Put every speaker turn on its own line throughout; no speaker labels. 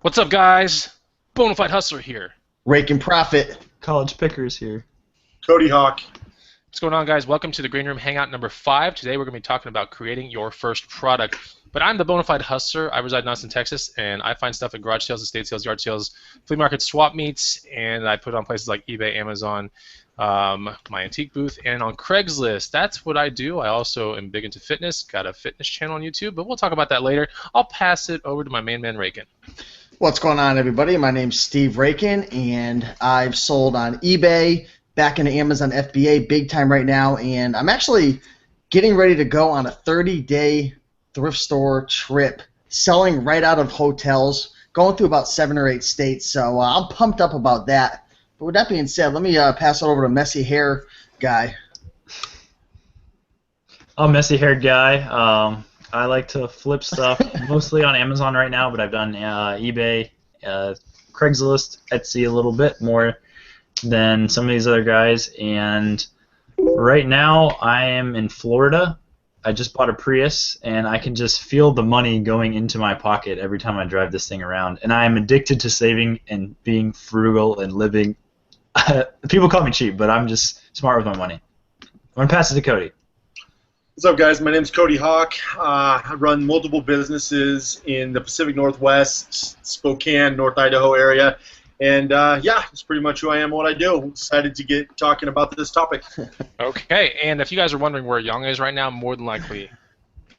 What's up, guys? Bonafide Hustler here.
Rake and Profit.
College Pickers here.
Cody Hawk.
What's going on, guys? Welcome to the Green Room Hangout number 5. Today we're going to be talking about creating your first product. But I'm the Bonafide Hustler. I reside in Austin, Texas, and I find stuff at garage sales, estate sales, yard sales, flea markets, swap meets, and I put it on places like eBay, Amazon, my antique booth, and on Craigslist. That's what I do. I also am big into fitness. Got a fitness channel on YouTube, but we'll talk about that later. I'll pass it over to my main man, Rakin.
What's going on, everybody? My name's Steve Rakin, and I've sold on eBay, back into Amazon FBA big time right now, and I'm actually getting ready to go on a 30-day thrift store trip, selling right out of hotels, going through about 7 or 8 states, so I'm pumped up about that. But with that being said, let me pass it over to Messy Hair Guy.
I'm a messy-haired guy. I like to flip stuff mostly on Amazon right now, but I've done eBay, Craigslist, Etsy a little bit more than some of these other guys. And right now I am in Florida. I just bought a Prius, and I can just feel the money going into my pocket every time I drive this thing around. And I am addicted to saving and being frugal and living. People call me cheap, but I'm just smart with my money. I'm going to pass it to Cody.
What's up, guys? My name's Cody Hawk. I run multiple businesses in the Pacific Northwest, Spokane, North Idaho area. And, yeah, that's pretty much who I am and what I do. I'm excited to get talking about this topic.
Okay, and if you guys are wondering where Young is right now, more than likely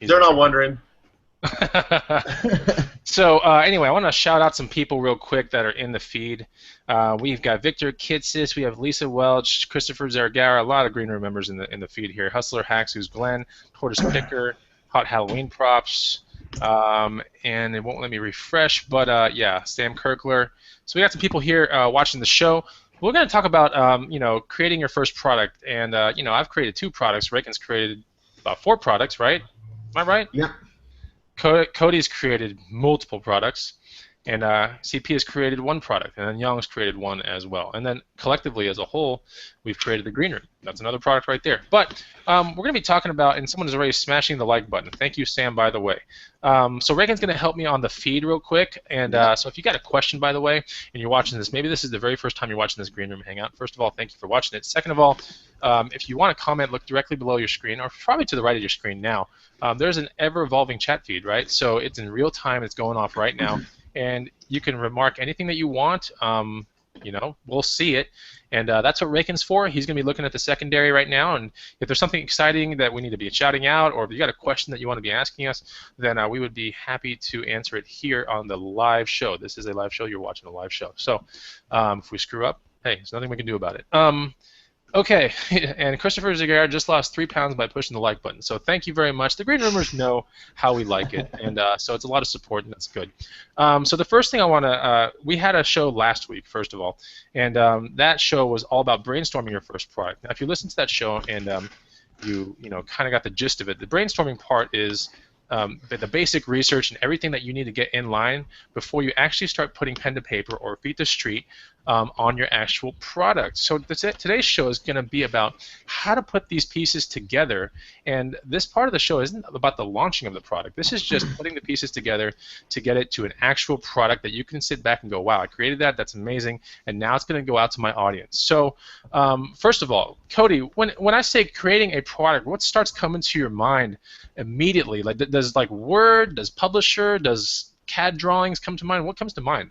They're not wondering.
So anyway, I want to shout out some people real quick that are in the feed. We've got Victor Kitsis, we have Lisa Welch, Christopher Zergara, a lot of Green Room members in the feed here. Hustler Hacks, who's Glen, Codys Picker, Hot Halloween Props, and it won't let me refresh, but yeah, Sam Kirkler. So we got some people here watching the show. We're going to talk about creating your first product, and I've created 2 products. Rakin's created about 4 products, right? Am I right?
Yep.
Cody's created multiple products, and CP has created 1 product, and then Young's created 1 as well. And then collectively, as a whole, we've created the Green Room. That's another product right there. But we're going to be talking about, and someone is already smashing the like button. Thank you, Sam, by the way. So Rakin's going to help me on the feed real quick. And so if you got a question, by the way, and you're watching this, maybe this is the very first time you're watching this Green Room Hangout. First of all, thank you for watching it. Second of all, if you want to comment, look directly below your screen, or probably to the right of your screen now. There's an ever-evolving chat feed, right? So it's in real time. It's going off right now. And you can remark anything that you want. We'll see it. And that's what Rakin's for. He's going to be looking at the secondary right now. And if there's something exciting that we need to be shouting out, or if you got a question that you want to be asking us, then we would be happy to answer it here on the live show. This is a live show. You're watching a live show. So if we screw up, hey, there's nothing we can do about it. Okay, and Christopher Zagara just lost 3 pounds by pushing the like button. So thank you very much. The Green Roomers know how we like it, and so it's a lot of support, and that's good. So the first thing I want to, we had a show last week, first of all, and that show was all about brainstorming your first product. Now, if you listen to that show and you kind of got the gist of it, the brainstorming part is the basic research and everything that you need to get in line before you actually start putting pen to paper or feet to street on your actual product. So today's show is going to be about how to put these pieces together, and this part of the show isn't about the launching of the product. This is just putting the pieces together to get it to an actual product that you can sit back and go, wow, I created that, that's amazing, and now it's going to go out to my audience. So first of all, Cody, when I say creating a product, what starts coming to your mind immediately? Like, does like Word, does Publisher, does CAD drawings come to mind? What comes to mind?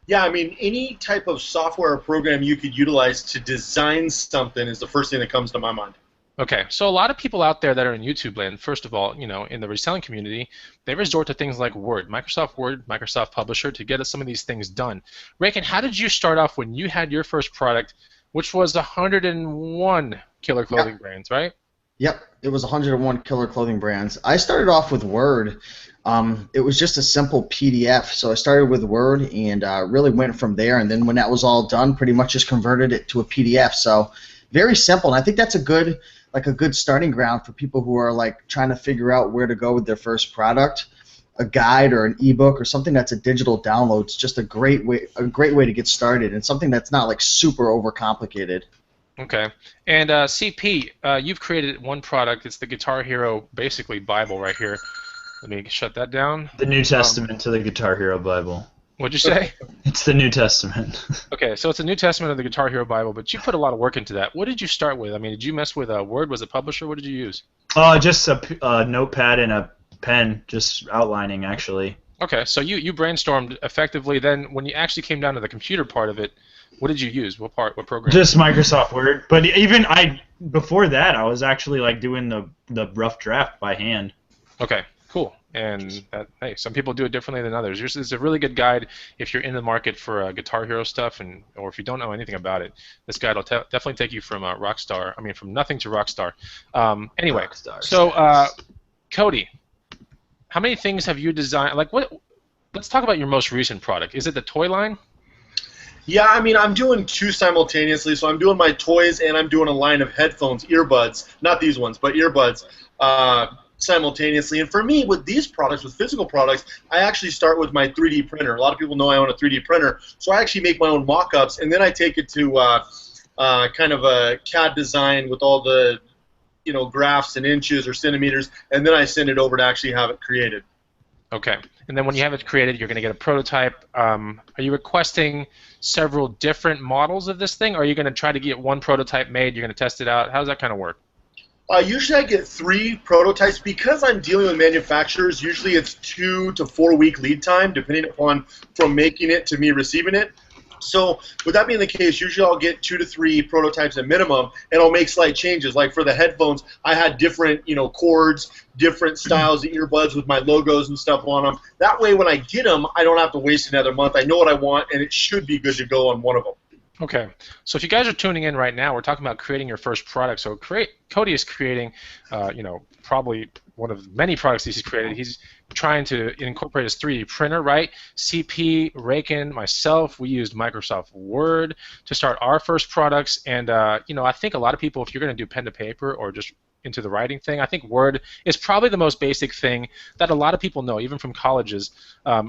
Yeah, I mean, any type of software or program you could utilize to design something is the first thing that comes to my mind.
Okay, so a lot of people out there that are in YouTube land, first of all, in the reselling community, they resort to things like Word, Microsoft Publisher to get us some of these things done. Rakin, how did you start off when you had your first product, which was 101 killer clothing brands, right?
Yep, it was 101 killer clothing brands. I started off with Word. It was just a simple PDF, so I started with Word and really went from there, and then when that was all done, pretty much just converted it to a PDF. So very simple, and I think that's a good starting ground for people who are like trying to figure out where to go with their first product. A guide or an ebook or something that's a digital download is just a great way to get started, and something that's not like super overcomplicated.
Okay, and CP, you've created 1 product. It's the Guitar Hero, basically Bible right here. Let me shut that down.
The New Testament to the Guitar Hero Bible.
What'd you say?
It's the New Testament.
Okay, so it's a New Testament of the Guitar Hero Bible, but you put a lot of work into that. What did you start with? I mean, did you mess with Word? Was it publisher? What did you use?
Just a notepad and a pen, just outlining actually.
Okay, so you brainstormed effectively. Then, when you actually came down to the computer part of it, what did you use? What program?
Just Microsoft Word. But even before that, I was actually like doing the rough draft by hand.
Okay, cool. And hey, some people do it differently than others. Yours is a really good guide if you're in the market for Guitar Hero stuff, or if you don't know anything about it. This guide will definitely take you from Rockstar. I mean, from nothing to Rockstar. Anyway,
Rockstar
so Cody, how many things have you designed? Like, what? Let's talk about your most recent product. Is it the toy line?
Yeah, I mean, I'm doing two simultaneously. So I'm doing my toys and I'm doing a line of headphones, earbuds, not these ones, but earbuds, simultaneously. And for me, with these products, with physical products, I actually start with my 3D printer. A lot of people know I own a 3D printer, so I actually make my own mock-ups, and then I take it to kind of a CAD design with all the graphs and inches or centimeters, and then I send it over to actually have it created.
Okay. And then when you have it created, you're going to get a prototype. Are you requesting several different models of this thing, or are you going to try to get one prototype made, you're going to test it out? How does that kind of work?
Usually I get 3 prototypes. Because I'm dealing with manufacturers, usually it's 2 to 4 week lead time, depending upon from making it to me receiving it. So with that being the case, usually I'll get 2 to 3 prototypes at minimum, and I'll make slight changes. Like for the headphones, I had different cords, different styles of earbuds with my logos and stuff on them. That way when I get them, I don't have to waste another month. I know what I want, and it should be good to go on one of them.
Okay, so if you guys are tuning in right now, we're talking about creating your first product. So Cody is creating, probably one of many products he's created. He's trying to incorporate his 3D printer, right? CP, Raken, myself, we used Microsoft Word to start our first products. And, I think a lot of people, if you're going to do pen to paper or just into the writing thing, I think Word is probably the most basic thing that a lot of people know, even from colleges.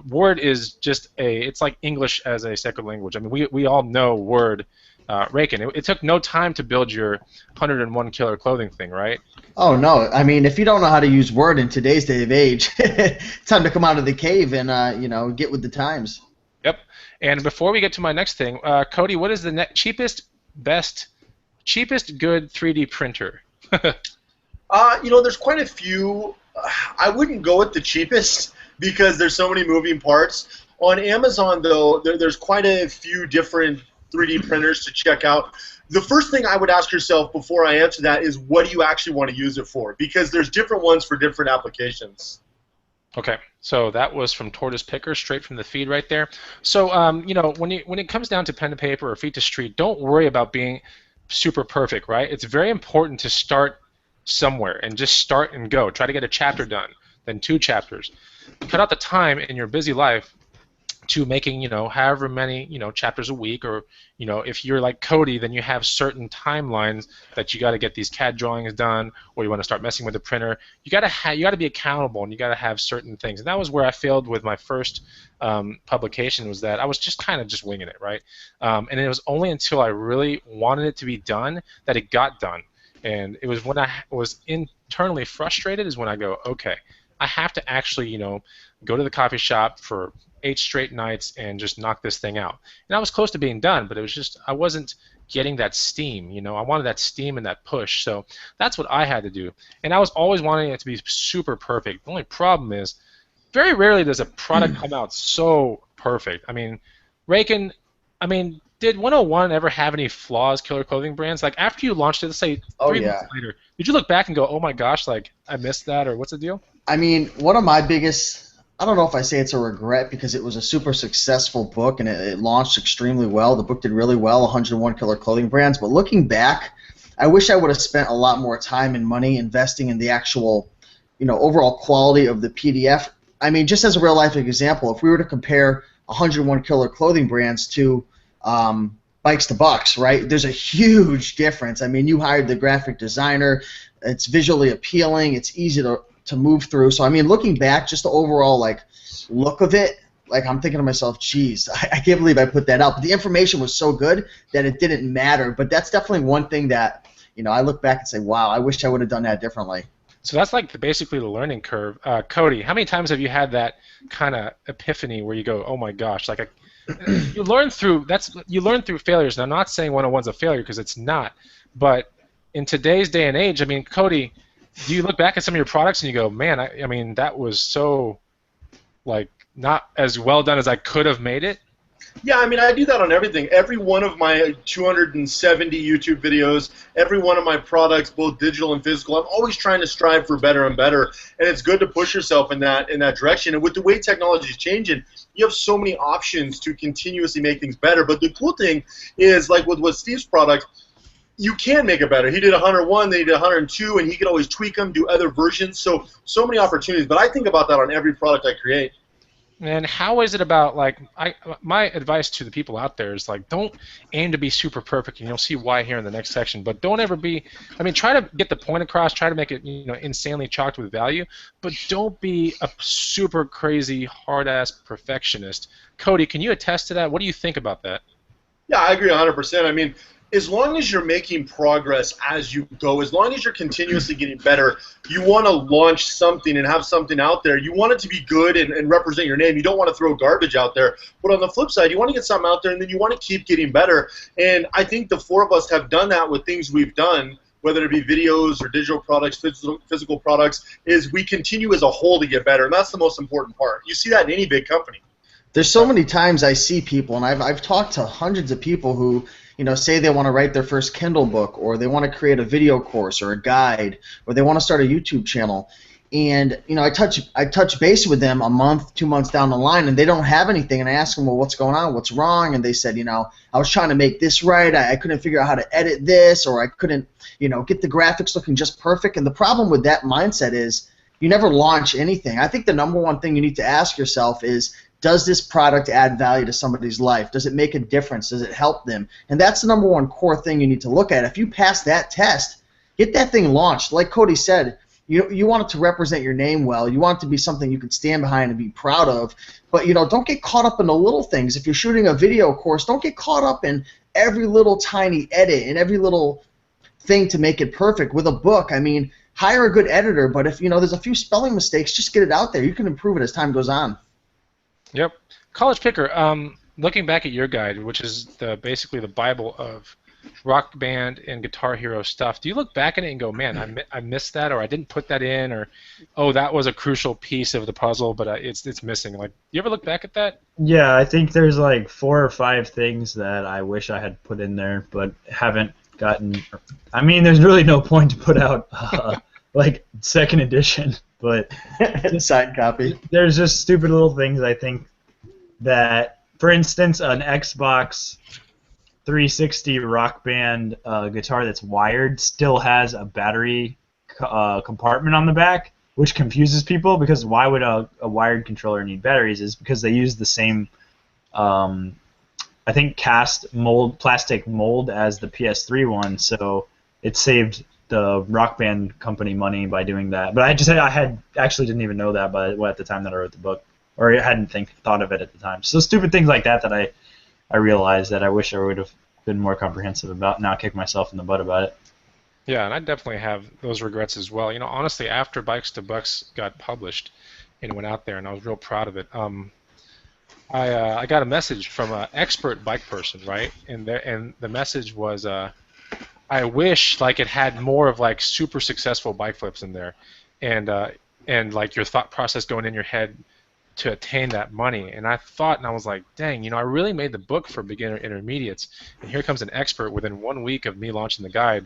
Word is just it's like English as a second language. I mean, we all know Word. Raken, it took no time to build your 101 killer clothing thing, right?
Oh, no. I mean, if you don't know how to use Word in today's day of age, it's time to come out of the cave and, get with the times.
Yep. And before we get to my next thing, Cody, what is the cheapest good 3D printer?
There's quite a few. I wouldn't go with the cheapest because there's so many moving parts. On Amazon, though, there's quite a few different 3D printers to check out. The first thing I would ask yourself before I answer that is, what do you actually want to use it for? Because there's different ones for different applications.
Okay, so that was from Tortoise Picker, straight from the feed right there. So, when it comes down to pen to paper or feet to street, don't worry about being super perfect, right? It's very important to start somewhere and just start and go. Try to get a chapter done, then 2 chapters. Cut out the time in your busy life to making, however many, chapters a week, or, if you're like Cody, then you have certain timelines that you got to get these CAD drawings done, or you want to start messing with the printer. You got to be accountable, and you got to have certain things. And that was where I failed with my first publication, was that I was just kind of just winging it, right? And it was only until I really wanted it to be done that it got done. And it was when I was internally frustrated is when I go, okay, I have to actually, go to the coffee shop for 8 straight nights and just knock this thing out. And I was close to being done, but it was just, I wasn't getting that steam, I wanted that steam and that push. So that's what I had to do. And I was always wanting it to be super perfect. The only problem is, very rarely does a product come out so perfect. I mean, Raken, did 101 ever have any flaws, Killer Clothing Brands? Like, after you launched it, let's say 3 months later, did you look back and go, oh my gosh, like, I missed that, or what's the deal?
I mean, one of my biggest, I don't know if I say it's a regret, because it was a super successful book and it launched extremely well. The book did really well, 101 Killer Clothing Brands. But looking back, I wish I would have spent a lot more time and money investing in the actual, overall quality of the PDF. I mean, just as a real life example, if we were to compare 101 Killer Clothing Brands to Bikes to Bucks, right? There's a huge difference. I mean, you hired the graphic designer. It's visually appealing. It's easy to move through. So, I mean, looking back, just the overall, look of it, I'm thinking to myself, geez, I can't believe I put that out. But the information was so good that it didn't matter. But that's definitely one thing that, I look back and say, wow, I wish I would have done that differently.
So that's like basically the learning curve. Cody, how many times have you had that kind of epiphany where you go, oh my gosh, like you learn through failures. And I'm not saying 101's a failure because it's not, but in today's day and age, I mean, Cody, do you look back at some of your products and you go, man, I mean, that was so like not as well done as I could have made it?
Yeah, I mean, I do that on everything. Every one of my 270 YouTube videos, every one of my products, both digital and physical, I'm always trying to strive for better and better. And it's good to push yourself in that direction. And with the way technology is changing, you have so many options to continuously make things better. But the cool thing is, like with Steve's product, you can make it better. He did 101, then he did 102, and he could always tweak them, do other versions. So many opportunities. But I think about that on every product I create.
And how is it about, like, my advice to the people out there is, like, don't aim to be super perfect, and you'll see why here in the next section, but don't ever be, I mean, try to get the point across, try to make it, you know, insanely chocked with value, but don't be a super crazy, hard-ass perfectionist. Cody, can you attest to that? What do you think about that?
Yeah, I agree 100%. I mean, as long as you're making progress as you go, as long as you're continuously getting better, you want to launch something and have something out there. You want it to be good and represent your name. You don't want to throw garbage out there. But on the flip side, you want to get something out there, and then you want to keep getting better. And I think the four of us have done that with things we've done, whether it be videos or digital products, physical products, is we continue as a whole to get better. And that's the most important part. You see that in any big company.
There's so many times I see people, and I've talked to hundreds of people who, you know, say they want to write their first Kindle book, or they want to create a video course or a guide, or they want to start a YouTube channel. And, you know, I touch base with them a month, 2 months down the line, and they don't have anything. And I ask them, well, what's going on? What's wrong? And they said, you know, I was trying to make this right. I couldn't figure out how to edit this, or I couldn't, you know, get the graphics looking just perfect. And the problem with that mindset is you never launch anything. I think the number one thing you need to ask yourself is, does this product add value to somebody's life? Does it make a difference? Does it help them? And that's the number one core thing you need to look at. If you pass that test, get that thing launched. Like Cody said, you want it to represent your name well. You want it to be something you can stand behind and be proud of. But, you know, don't get caught up in the little things. If you're shooting a video course, don't get caught up in every little tiny edit and every little thing to make it perfect. With a book, I mean, hire a good editor, but if, you know, there's a few spelling mistakes, just get it out there. You can improve it as time goes on.
Yep. College Picker, looking back at your guide, which is basically the Bible of rock band and Guitar Hero stuff, do you look back at it and go, man, I missed that, or I didn't put that in, or, oh, that was a crucial piece of the puzzle, but it's missing? Like, you ever look back at that?
Yeah, I think there's like 4 or 5 things that I wish I had put in there, but haven't gotten. I mean, there's really no point to put out like second edition. But
side copy.
There's just stupid little things I think that, for instance, an Xbox 360 Rock Band guitar that's wired still has a battery compartment on the back, which confuses people, because why would a wired controller need batteries? Is because they use the same, I think, plastic mold as the PS3 one, so it saved the Rock Band company money by doing that. But I actually didn't even know that at the time that I wrote the book, or I hadn't thought of it at the time. So stupid things like that I realized that I wish I would have been more comprehensive about. Now I kick myself in the butt about it.
Yeah, and I definitely have those regrets as well. You know, honestly, after Bikes to Bucks got published and went out there, and I was real proud of it, I got a message from an expert bike person, right? And the message was, I wish like it had more of like super successful bike flips in there, and like your thought process going in your head to attain that money. And I thought, and I was like, dang, you know, I really made the book for beginner intermediates, and here comes an expert within 1 week of me launching the guide,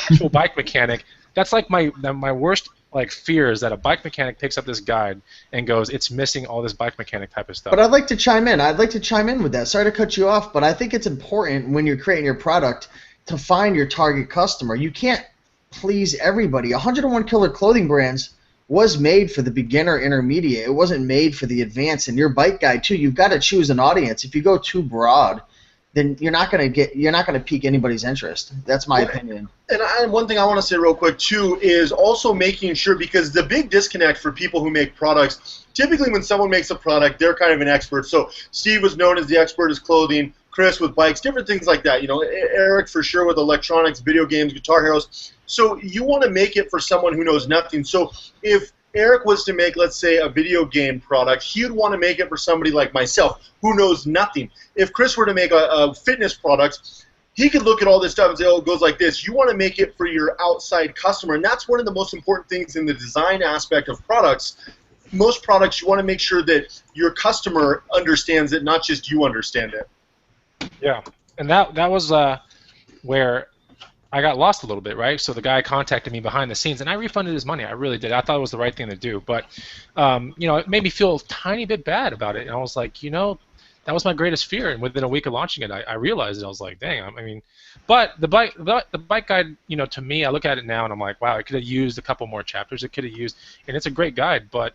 actual bike mechanic. That's like my worst like fear, is that a bike mechanic picks up this guide and goes, it's missing all this bike mechanic type of stuff.
But I'd like to chime in. I'd like to chime in with that. Sorry to cut you off, but I think it's important when you're creating your product to find your target customer. You can't please everybody. 101 Killer Clothing Brands was made for the beginner intermediate. It wasn't made for the advanced. And your bike guide too, you've got to choose an audience. If you go too broad, then you're not gonna pique anybody's interest. That's my opinion.
And one thing I want to say real quick too is also making sure, because the big disconnect for people who make products, typically when someone makes a product, they're kind of an expert. So Steve was known as the expert as clothing, Chris with bikes, different things like that. You know, Eric for sure with electronics, video games, Guitar Heroes. So you want to make it for someone who knows nothing. So if Eric was to make, let's say, a video game product, he would want to make it for somebody like myself who knows nothing. If Chris were to make a fitness product, he could look at all this stuff and say, oh, it goes like this. You want to make it for your outside customer, and that's one of the most important things in the design aspect of products. Most products, you want to make sure that your customer understands it, not just you understand it.
Yeah, and that was where I got lost a little bit, right? So the guy contacted me behind the scenes, and I refunded his money. I really did. I thought it was the right thing to do, but you know, it made me feel a tiny bit bad about it. And I was like, you know, that was my greatest fear. And within a week of launching it, I realized it. I was like, dang. I mean, but the bike guide, you know, to me, I look at it now and I'm like, wow, it could have used a couple more chapters. It could have used, and it's a great guide, but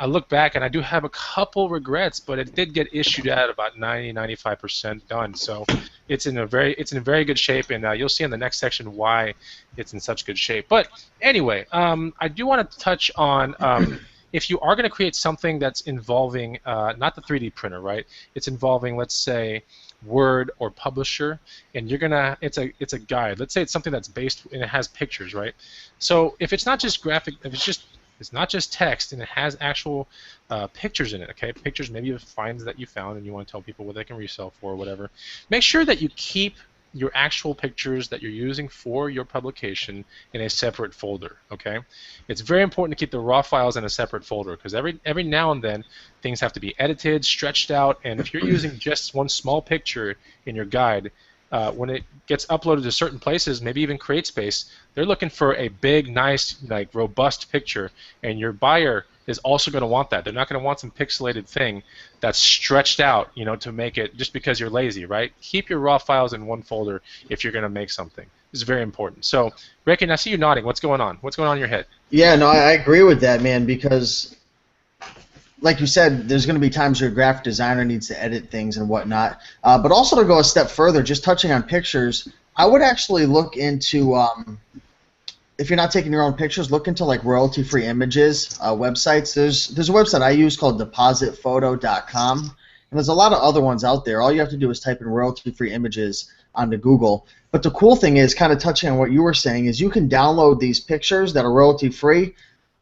I look back and I do have a couple regrets, but it did get issued at about 90-95% done. So it's in a very good shape, and you'll see in the next section why it's in such good shape. But anyway, I do want to touch on if you are going to create something that's involving not the 3D printer, right? It's involving, let's say, Word or Publisher, and you're gonna it's a guide. Let's say it's something that's based and it has pictures, right? So if it's not just graphic, if it's not just text and it has actual pictures in it, okay? Pictures, maybe of finds that you found and you want to tell people what they can resell for or whatever. Make sure that you keep your actual pictures that you're using for your publication in a separate folder, okay? It's very important to keep the raw files in a separate folder because every now and then things have to be edited, stretched out, and if you're using just one small picture in your guide, when it gets uploaded to certain places, maybe even CreateSpace, they're looking for a big, nice, like robust picture, and your buyer is also going to want that. They're not going to want some pixelated thing that's stretched out, you know, to make it just because you're lazy, right? Keep your raw files in one folder if you're going to make something. This is very important. So, Rick, I see you nodding. What's going on? What's going on in your head?
Yeah, no, I agree with that, man, because like you said, there's going to be times your graphic designer needs to edit things and whatnot. But also to go a step further, just touching on pictures, I would actually look into, if you're not taking your own pictures, look into like royalty-free images websites. There's a website I use called depositphoto.com, and there's a lot of other ones out there. All you have to do is type in royalty-free images onto Google. But the cool thing is, kind of touching on what you were saying, is you can download these pictures that are royalty-free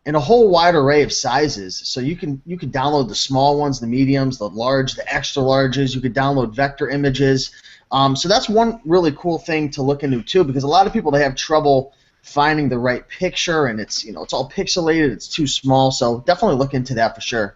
in a whole wide array of sizes. So you can download the small ones, the mediums, the large, the extra larges. You could download vector images. So that's one really cool thing to look into too, because a lot of people, they have trouble finding the right picture, and it's all pixelated, it's too small. So definitely look into that for sure.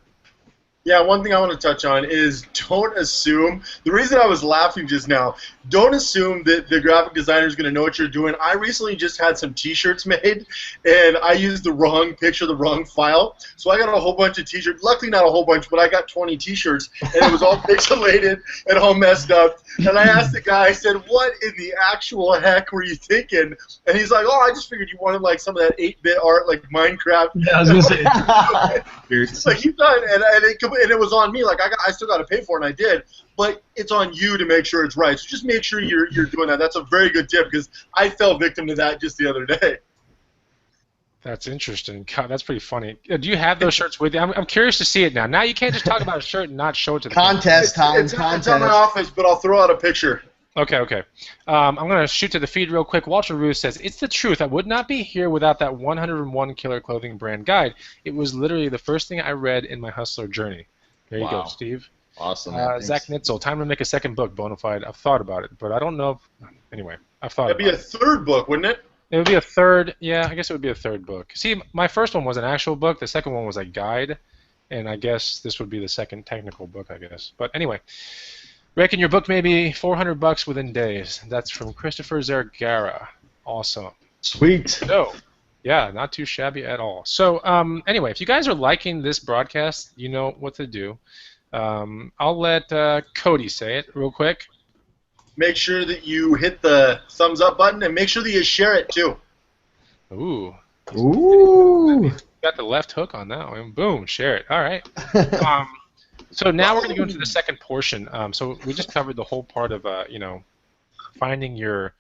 Yeah, one thing I want to touch on is don't assume, the reason I was laughing just now, don't assume that the graphic designer is going to know what you're doing. I recently just had some t-shirts made, and I used the wrong picture, the wrong file, so I got a whole bunch of t-shirts, luckily not a whole bunch, but I got 20 t-shirts, and it was all pixelated and all messed up, and I asked the guy, I said, what in the actual heck were you thinking? And he's like, oh, I just figured you wanted like some of that 8-bit art, like Minecraft.
Yeah, I was going to say.
It's like, he's done, and it was on me. Like I still got to pay for it, and I did. But it's on you to make sure it's right. So just make sure you're doing that. That's a very good tip because I fell victim to that just the other day.
That's interesting. God, that's pretty funny. Do you have those shirts with you? I'm curious to see it now. Now you can't just talk about a shirt and not show it to the
contest time.
It's in my office, but I'll throw out a picture.
Okay. I'm going to shoot to the feed real quick. Walter Roos says, it's the truth. I would not be here without that 101 Killer Clothing Brand Guide. It was literally the first thing I read in my hustler journey. There you go, Steve.
Awesome.
Zach Nitzel, time to make a second book, Bonafide. I've thought about it, but I don't know. Anyway, I've thought about it.
That'd be a third book, wouldn't it?
It would be a third. Yeah, I guess it would be a third book. See, my first one was an actual book. The second one was a guide, and I guess this would be the second technical book, I guess. But anyway, reckon your book may be $400 within days. That's from Christopher Zergara. Awesome.
Sweet.
So, yeah, not too shabby at all. So, anyway, if you guys are liking this broadcast, you know what to do. I'll let Cody say it real quick.
Make sure that you hit the thumbs up button and make sure that you share it too.
Ooh.
Ooh.
Got the left hook on that one. Boom, share it. All right. So now we're going to go into the second portion. So we just covered the whole part of finding your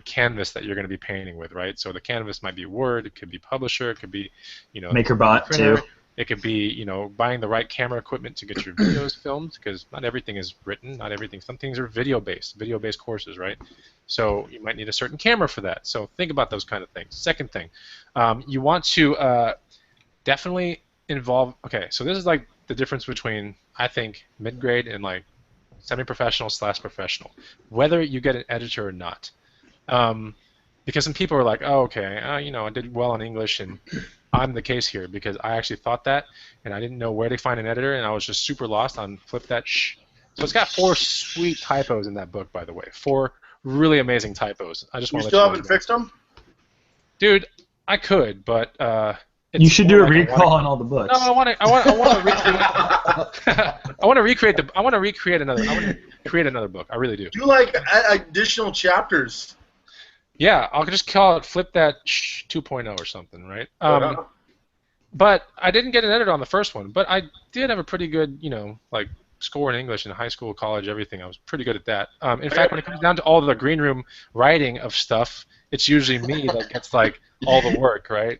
canvas that you're going to be painting with, right? So the canvas might be Word, it could be Publisher, it could be
MakerBot
printer,
too.
it could be buying the right camera equipment to get your videos filmed, because not everything is written, not everything. Some things are video-based courses, right? So you might need a certain camera for that. So think about those kind of things. Second thing, you want to definitely involve. Okay, so this is like the difference between, I think, mid-grade and like semi-professional / professional, whether you get an editor or not. Because some people are like, oh, okay, I did well in English, and I'm the case here because I actually thought that, and I didn't know where to find an editor, and I was just super lost on flip that So it's got 4 sweet typos in that book, by the way. 4 really amazing typos. I just want to let you know.
You still haven't fixed them?
Dude, I could, but
you should do a recall on all the books.
No, I want to recreate. I want to recreate another. I want to create another book. I really do.
Do like additional chapters.
Yeah, I'll just call it Flip That 2.0 or something, right? But I didn't get an editor on the first one, but I did have a pretty good, like score in English in high school, college, everything. I was pretty good at that. In fact, when it comes down to all the green room writing of stuff, it's usually me that gets like all the work, right?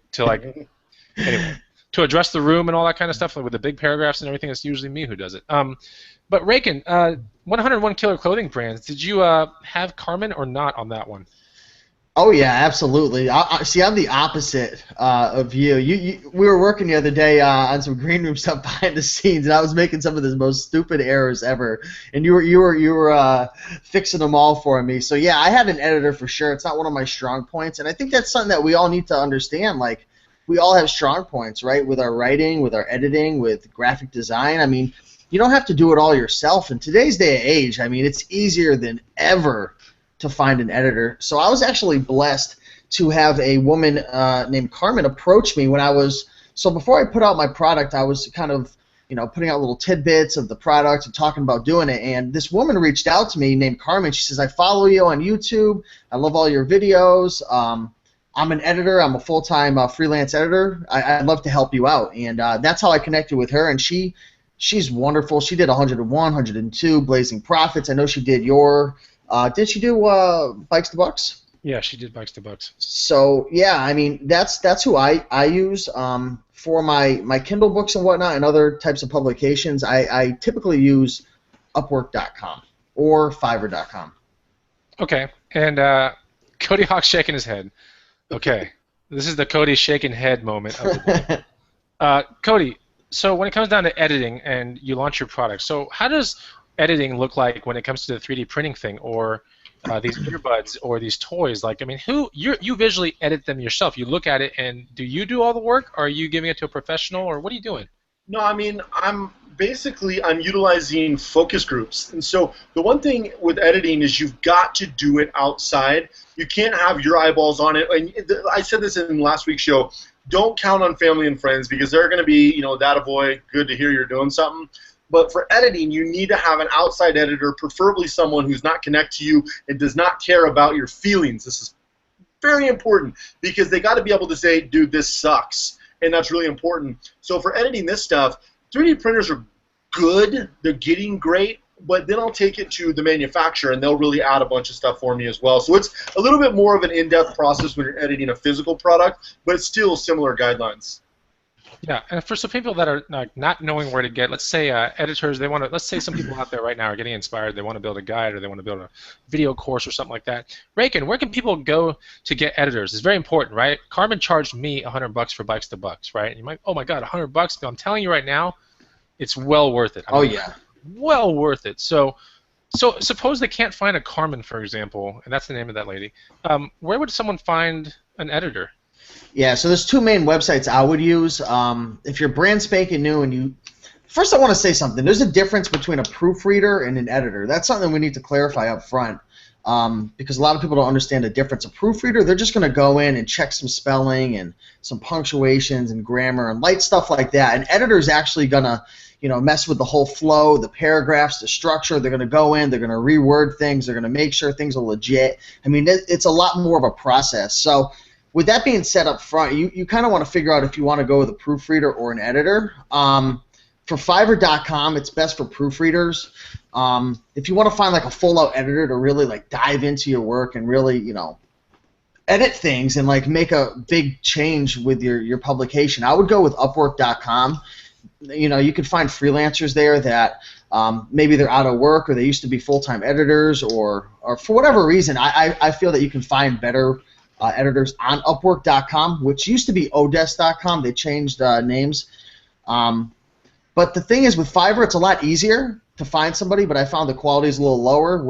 Anyway, to address the room and all that kind of stuff, like with the big paragraphs and everything, it's usually me who does it. But Raken, 101 Killer Clothing Brands, did you have Carmen or not on that one?
Oh yeah, absolutely. See, I'm the opposite of you. We were working the other day on some green room stuff behind the scenes, and I was making some of the most stupid errors ever, and you were fixing them all for me. So yeah, I had an editor for sure. It's not one of my strong points, and I think that's something that we all need to understand. Like, we all have strong points, right? With our writing, with our editing, with graphic design. I mean, you don't have to do it all yourself. In today's day and age, I mean, it's easier than ever to find an editor. So I was actually blessed to have a woman named Carmen approach me when I was, so before I put out my product, I was kind of, putting out little tidbits of the product and talking about doing it, and this woman reached out to me named Carmen. She says, I follow you on YouTube, I love all your videos, I'm an editor, I'm a full-time freelance editor, I'd love to help you out, and that's how I connected with her, and she's wonderful. She did 101, 102, Blazing Profits. I know she did your... did she do Bikes to Bucks?
Yeah, she did Bikes to Bucks.
So yeah, I mean that's who I use for my Kindle books and whatnot and other types of publications. I typically use Upwork.com or Fiverr.com.
Okay, and Cody Hawk's shaking his head. Okay, this is the Cody shaking head moment of the day. Cody, so when it comes down to editing and you launch your product, so how does editing look like when it comes to the 3D printing thing, or these earbuds, or these toys? Like, I mean, you visually edit them yourself? You look at it, and do you do all the work, or are you giving it to a professional, or what are you doing?
No, I mean, I'm utilizing focus groups. And so the one thing with editing is you've got to do it outside. You can't have your eyeballs on it. And I said this in last week's show. Don't count on family and friends, because they're going to be, that boy, good to hear you're doing something. But for editing, you need to have an outside editor, preferably someone who's not connected to you and does not care about your feelings. This is very important, because they got to be able to say, dude, this sucks. And that's really important. So for editing this stuff, 3D printers are good. They're getting great. But then I'll take it to the manufacturer, and they'll really add a bunch of stuff for me as well. So it's a little bit more of an in-depth process when you're editing a physical product, but it's still similar guidelines.
Yeah, and for some people that are not knowing where to get, let's say editors, let's say some people out there right now are getting inspired, they want to build a guide, or they want to build a video course or something like that. Raken, where can people go to get editors? It's very important, right? Carmen charged me $100 for Bikes to Bucks, right? And you might, oh my God, $100? But I'm telling you right now, it's well worth it.
Oh yeah,
well worth it. So suppose they can't find a Carmen, for example, and that's the name of that lady. Where would someone find an editor?
Yeah, so there's 2 main websites I would use. If you're brand spanking new and first I want to say something. There's a difference between a proofreader and an editor. That's something we need to clarify up front, because a lot of people don't understand the difference. A proofreader, they're just going to go in and check some spelling and some punctuations and grammar and light stuff like that. An editor's actually going to mess with the whole flow, the paragraphs, the structure. They're going to go in, they're going to reword things, they're going to make sure things are legit. I mean, it's a lot more of a process. So with that being said up front, you kind of want to figure out if you want to go with a proofreader or an editor. for Fiverr.com, it's best for proofreaders. If you want to find like a full-out editor to really like dive into your work and really, edit things and like make a big change with your publication, I would go with Upwork.com. You could find freelancers there that maybe they're out of work or they used to be full-time editors or for whatever reason. I feel that you can find better editors on Upwork.com, which used to be Odesk.com. They changed names. But the thing is, with Fiverr, it's a lot easier to find somebody, but I found the quality is a little lower,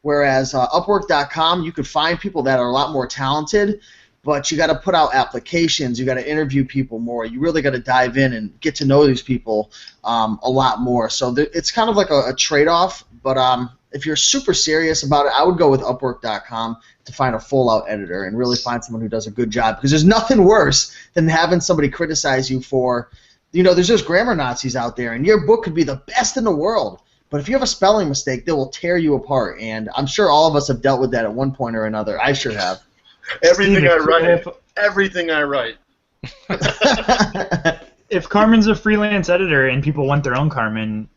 whereas Upwork.com, you could find people that are a lot more talented, but you got to put out applications, you got to interview people more, you really got to dive in and get to know these people a lot more. So it's kind of like a trade-off, but if you're super serious about it, I would go with Upwork.com to find a full-out editor and really find someone who does a good job, because there's nothing worse than having somebody criticize you for, there's just grammar Nazis out there, and your book could be the best in the world, but if you have a spelling mistake, they will tear you apart, and I'm sure all of us have dealt with that at one point or another. I sure have.
Everything I write.
If Carmen's a freelance editor and people want their own Carmen,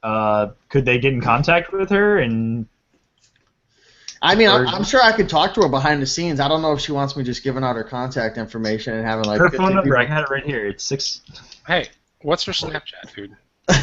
could they get in contact with her? And
I mean, I'm sure I could talk to her behind the scenes. I don't know if she wants me just giving out her contact information and having like
her phone number. I got it right here. It's 6.
Hey, what's her Snapchat, dude? All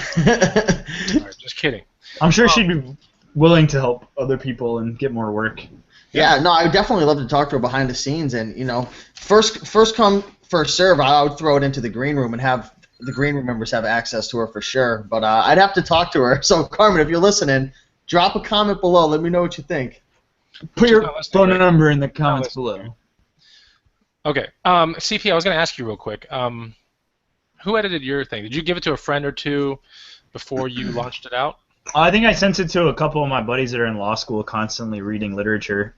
right, just kidding.
I'm sure she'd be willing to help other people and get more work.
Yeah, no, I would definitely love to talk to her behind the scenes, and first come, first serve. I would throw it into the green room and have the green room members have access to her for sure. But I'd have to talk to her. So Carmen, if you're listening, drop a comment below. Let me know what you think.
Put your phone number in the comments below.
Okay, CP, I was going to ask you real quick. Who edited your thing? Did you give it to a friend or two before you launched it out?
I think I sent it to a couple of my buddies that are in law school, constantly reading literature.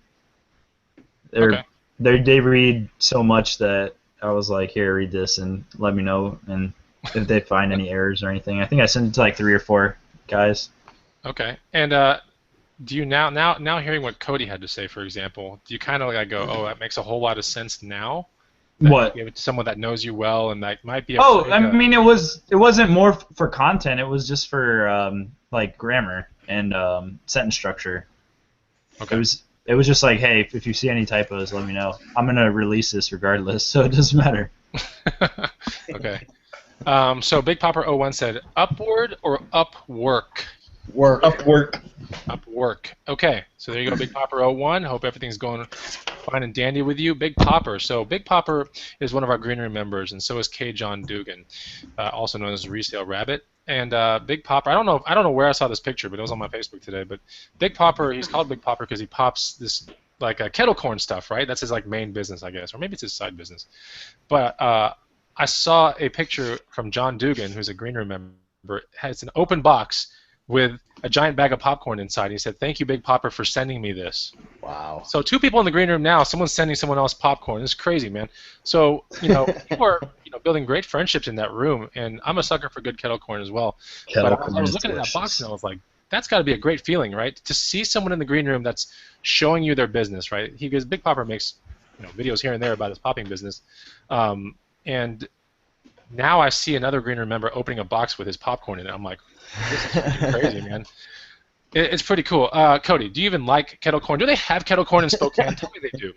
They read so much that I was like, here, read this and let me know, and if they find any errors or anything. I think I sent it to like 3 or 4 guys.
Okay, and do you now hearing what Cody had to say, for example, do you kind of like go, oh, that makes a whole lot of sense now?
What?
You give it to someone that knows you well and that might be.
I mean, it wasn't more for content. It was just for like grammar and sentence structure.
Okay.
It was just like, hey, if you see any typos, let me know. I'm gonna release this regardless, so it doesn't matter.
Okay. So Big Popper 01 said, Upward or Upwork? Upwork. Okay, so there you go, Big Popper 01. Hope everything's going fine and dandy with you. Big Popper. So Big Popper is one of our greenery members, and so is K. John Dugan, also known as Resale Rabbit. And Big Popper, I don't know where I saw this picture, but it was on my Facebook today. But Big Popper, he's called Big Popper because he pops this like kettle corn stuff, right? That's his like main business, I guess, or maybe it's his side business. But I saw a picture from John Dugan, who's a greenery member. It's an open box with a giant bag of popcorn inside. He said, "Thank you, Big Popper, for sending me this."
Wow.
So 2 people in the green room now. Someone's sending someone else popcorn. It's crazy, man. So people are building great friendships in that room, and I'm a sucker for good kettle corn as well. But I was looking at that box and I was like, that's got to be a great feeling, right? To see someone in the green room that's showing you their business, right? Because Big Popper makes videos here and there about his popping business, and now I see another green room member opening a box with his popcorn in it. I'm like, this is freaking crazy, man. It's pretty cool. Cody, do you even like kettle corn? Do they have kettle corn in Spokane? Tell me they do, man.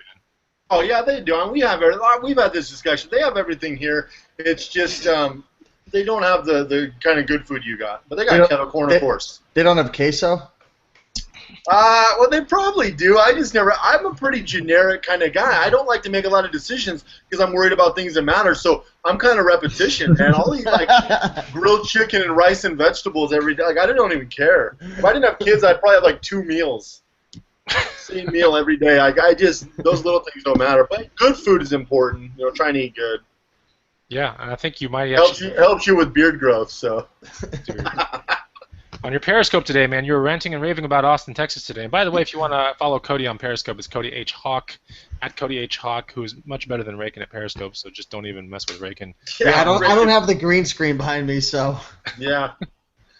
Oh yeah, they do. And we've had this discussion. They have everything here. It's just they don't have the kind of good food you got. But they got kettle corn, of course.
They don't have queso?
Well, they probably do. I'm a pretty generic kind of guy. I don't like to make a lot of decisions because I'm worried about things that matter. So I'm kind of repetition, man. I'll eat like grilled chicken and rice and vegetables every day. Like I don't even care. If I didn't have kids, I'd probably have like 2 meals. Same meal every day. I just those little things don't matter. But good food is important. Trying to eat good.
Yeah, and I think you might
helps you with beard growth. So.
Dude. On your Periscope today, man, you were ranting and raving about Austin, Texas today. And by the way, if you want to follow Cody on Periscope, it's Cody H. Hawk, at Cody H. Hawk, who is much better than Rakin at Periscope, so just don't even mess with Rakin.
Yeah, I don't have the green screen behind me, so.
Yeah.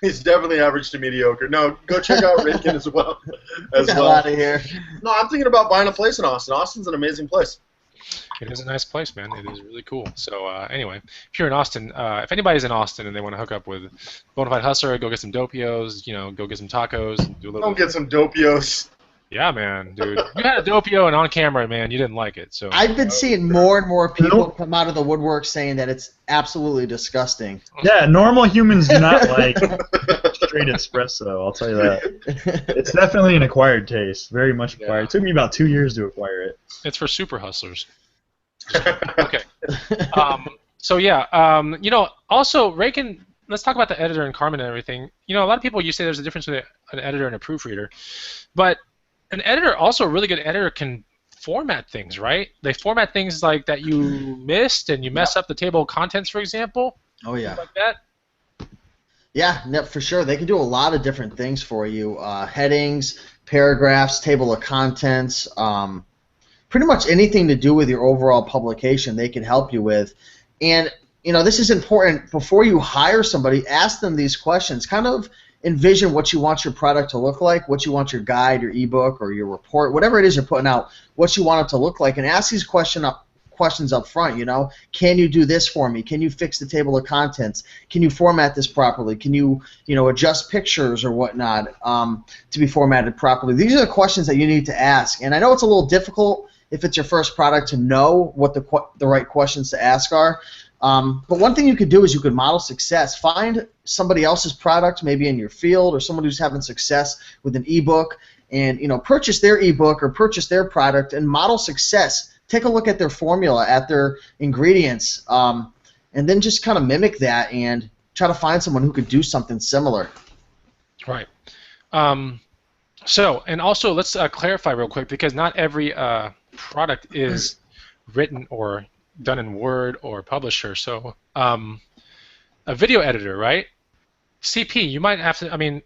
He's definitely average to mediocre. No, go check out Rakin as well.
Get out of here.
No, I'm thinking about buying a place in Austin. Austin's an amazing place.
It is a nice place, man. It is really cool. So anyway, if you're in Austin, if anybody's in Austin and they want to hook up with Bonafide Hustler, go get some dopios, go get some tacos, and do a little.
Don't get some dopios.
Yeah, man, dude. You had a dopio and on camera, man, you didn't like it. So
I've been seeing more and more people come out of the woodwork saying that it's absolutely disgusting.
Yeah, normal humans do not like straight espresso, I'll tell you that. It's definitely an acquired taste, very much acquired. It took me about 2 years to acquire it.
It's for super hustlers. Okay. So yeah, also Reagan. Let's talk about the editor and Carmen and everything. A lot of people you say there's a difference between an editor and a proofreader, but an editor, also a really good editor, can format things, right? They format things like that you missed, and you mess up the table of contents, for example.
Oh yeah.
Like that.
Yeah, for sure. They can do a lot of different things for you. Headings, paragraphs, table of contents. Pretty much anything to do with your overall publication they can help you with. And this is important. Before you hire somebody, ask them these questions. Kind of envision what you want your product to look like, what you want your guide, your ebook, or your report, whatever it is you're putting out, what you want it to look like, and ask these questions up front. Can you do this for me? Can you fix the table of contents? Can you format this properly? Can you adjust pictures or whatnot to be formatted properly? These are the questions that you need to ask. And I know it's a little difficult if it's your first product to know what the right questions to ask are. But one thing you could do is you could model success. Find somebody else's product, maybe in your field, or someone who's having success with an ebook, and purchase their ebook or purchase their product and model success. Take a look at their formula, at their ingredients, and then just kind of mimic that and try to find someone who could do something similar.
Right. And also let's clarify real quick, because not every product is written or done in Word or Publisher. So a video editor, right? CP, you might have to,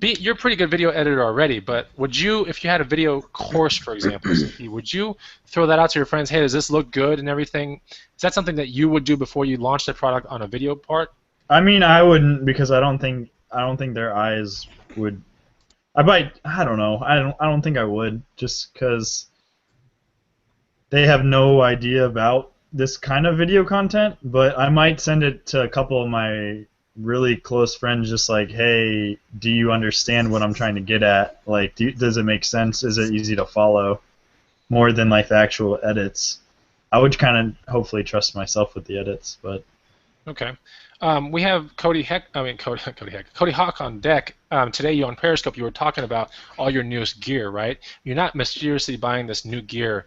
you're a pretty good video editor already, but would you, if you had a video course, for example, CP, would you throw that out to your friends, hey, does this look good and everything? Is that something that you would do before you launched the product on a video part?
I wouldn't, because I don't think their eyes would. I don't know. I don't think I would, just because they have no idea about this kind of video content. But I might send it to a couple of my really close friends, just like, hey, do you understand what I'm trying to get at? Like, does it make sense? Is it easy to follow? More than like the actual edits. I would kind of hopefully trust myself with the edits, but.
Okay. We have Cody Hawk on deck. Today, you on Periscope, you were talking about all your newest gear, right? You're not mysteriously buying this new gear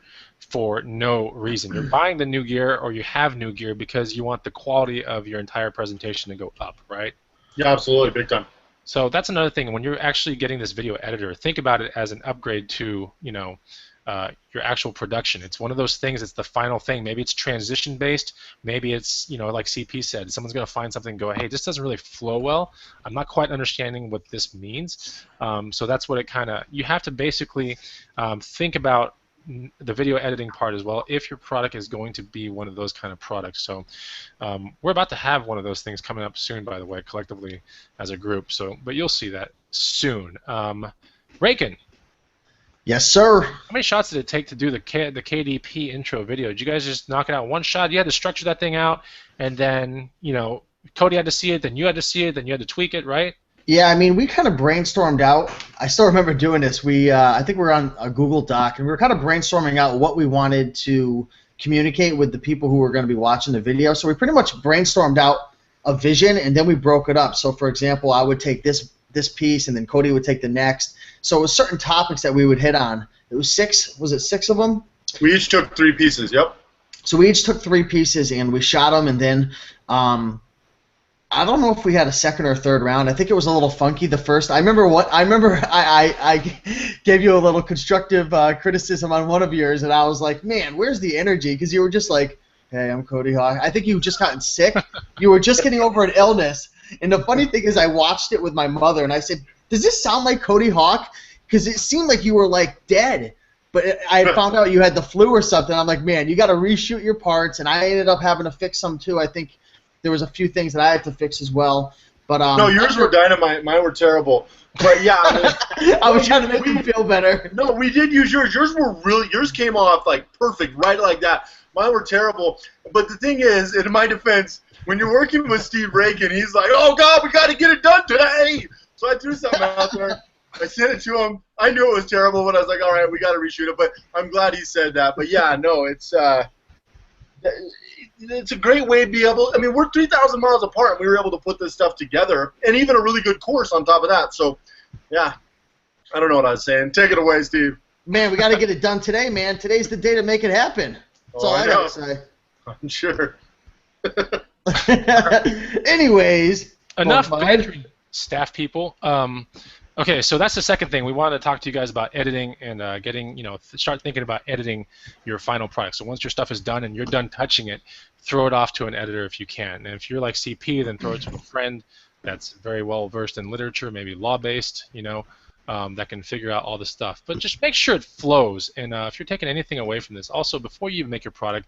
for no reason. You're buying the new gear, or you have new gear, because you want the quality of your entire presentation to go up, right?
Yeah, absolutely, big time.
So that's another thing. When you're actually getting this video editor, think about it as an upgrade to, your actual production. It's one of those things. It's the final thing. Maybe it's transition based. Maybe it's like CP said. Someone's going to find something and go, hey, this doesn't really flow well. I'm not quite understanding what this means. So that's what it kind of. You have to basically think about the video editing part as well, if your product is going to be one of those kind of products. So we're about to have one of those things coming up soon, by the way, collectively as a group. So, but you'll see that soon. Reagan.
Yes, sir.
How many shots did it take to do the KDP intro video? Did you guys just knock it out one shot? You had to structure that thing out, and then Cody had to see it, then you had to see it, then you had to tweak it, right?
Yeah, we kind of brainstormed out. I still remember doing this. I think we were on a Google Doc, and we were kind of brainstorming out what we wanted to communicate with the people who were going to be watching the video. So we pretty much brainstormed out a vision, and then we broke it up. So, for example, I would take this piece, and then Cody would take the next. So it was certain topics that we would hit on. It was six. Was it six of them?
We each took 3 pieces. Yep.
So we each took 3 pieces, and we shot them, and then I don't know if we had a second or third round. I think it was a little funky the first. I remember I gave you a little constructive criticism on one of yours, and I was like, man, where's the energy? Because you were just like, hey, I'm Cody Hawk. I think you just gotten sick. You were just getting over an illness. And the funny thing is, I watched it with my mother, and I said, does this sound like Cody Hawk? Because it seemed like you were, like, dead. But I had found out you had the flu or something. I'm like, man, you got to reshoot your parts. And I ended up having to fix some, too. I think there was a few things that I had to fix as well. But
No, yours were dynamite. Mine were terrible. But yeah,
I was trying to make you feel better.
no, we did use yours. Yours came off like perfect, right like that. Mine were terrible. But the thing is, in my defense, when you're working with Steve Rakin, he's like, "Oh God, we got to get it done today." So I threw something out there. I sent it to him. I knew it was terrible, but I was like, "All right, we got to reshoot it." But I'm glad he said that. But yeah, no, it's a great way to be able. I mean, we're 3,000 miles apart, and we were able to put this stuff together, and even a really good course on top of that. So, yeah, I don't know what I was saying. Take it away, Steve.
Man, we got to get it done today, man. Today's the day to make it happen. That's all I got to say.
I'm sure.
Anyways.
Enough bantering, staff people. Okay, so that's the second thing. We wanted to talk to you guys about editing and getting, start thinking about editing your final product. So once your stuff is done and you're done touching it, throw it off to an editor if you can. And if you're like CP, then throw it to a friend that's very well versed in literature, maybe law-based, that can figure out all the stuff. But just make sure it flows. And if you're taking anything away from this, also before you even make your product,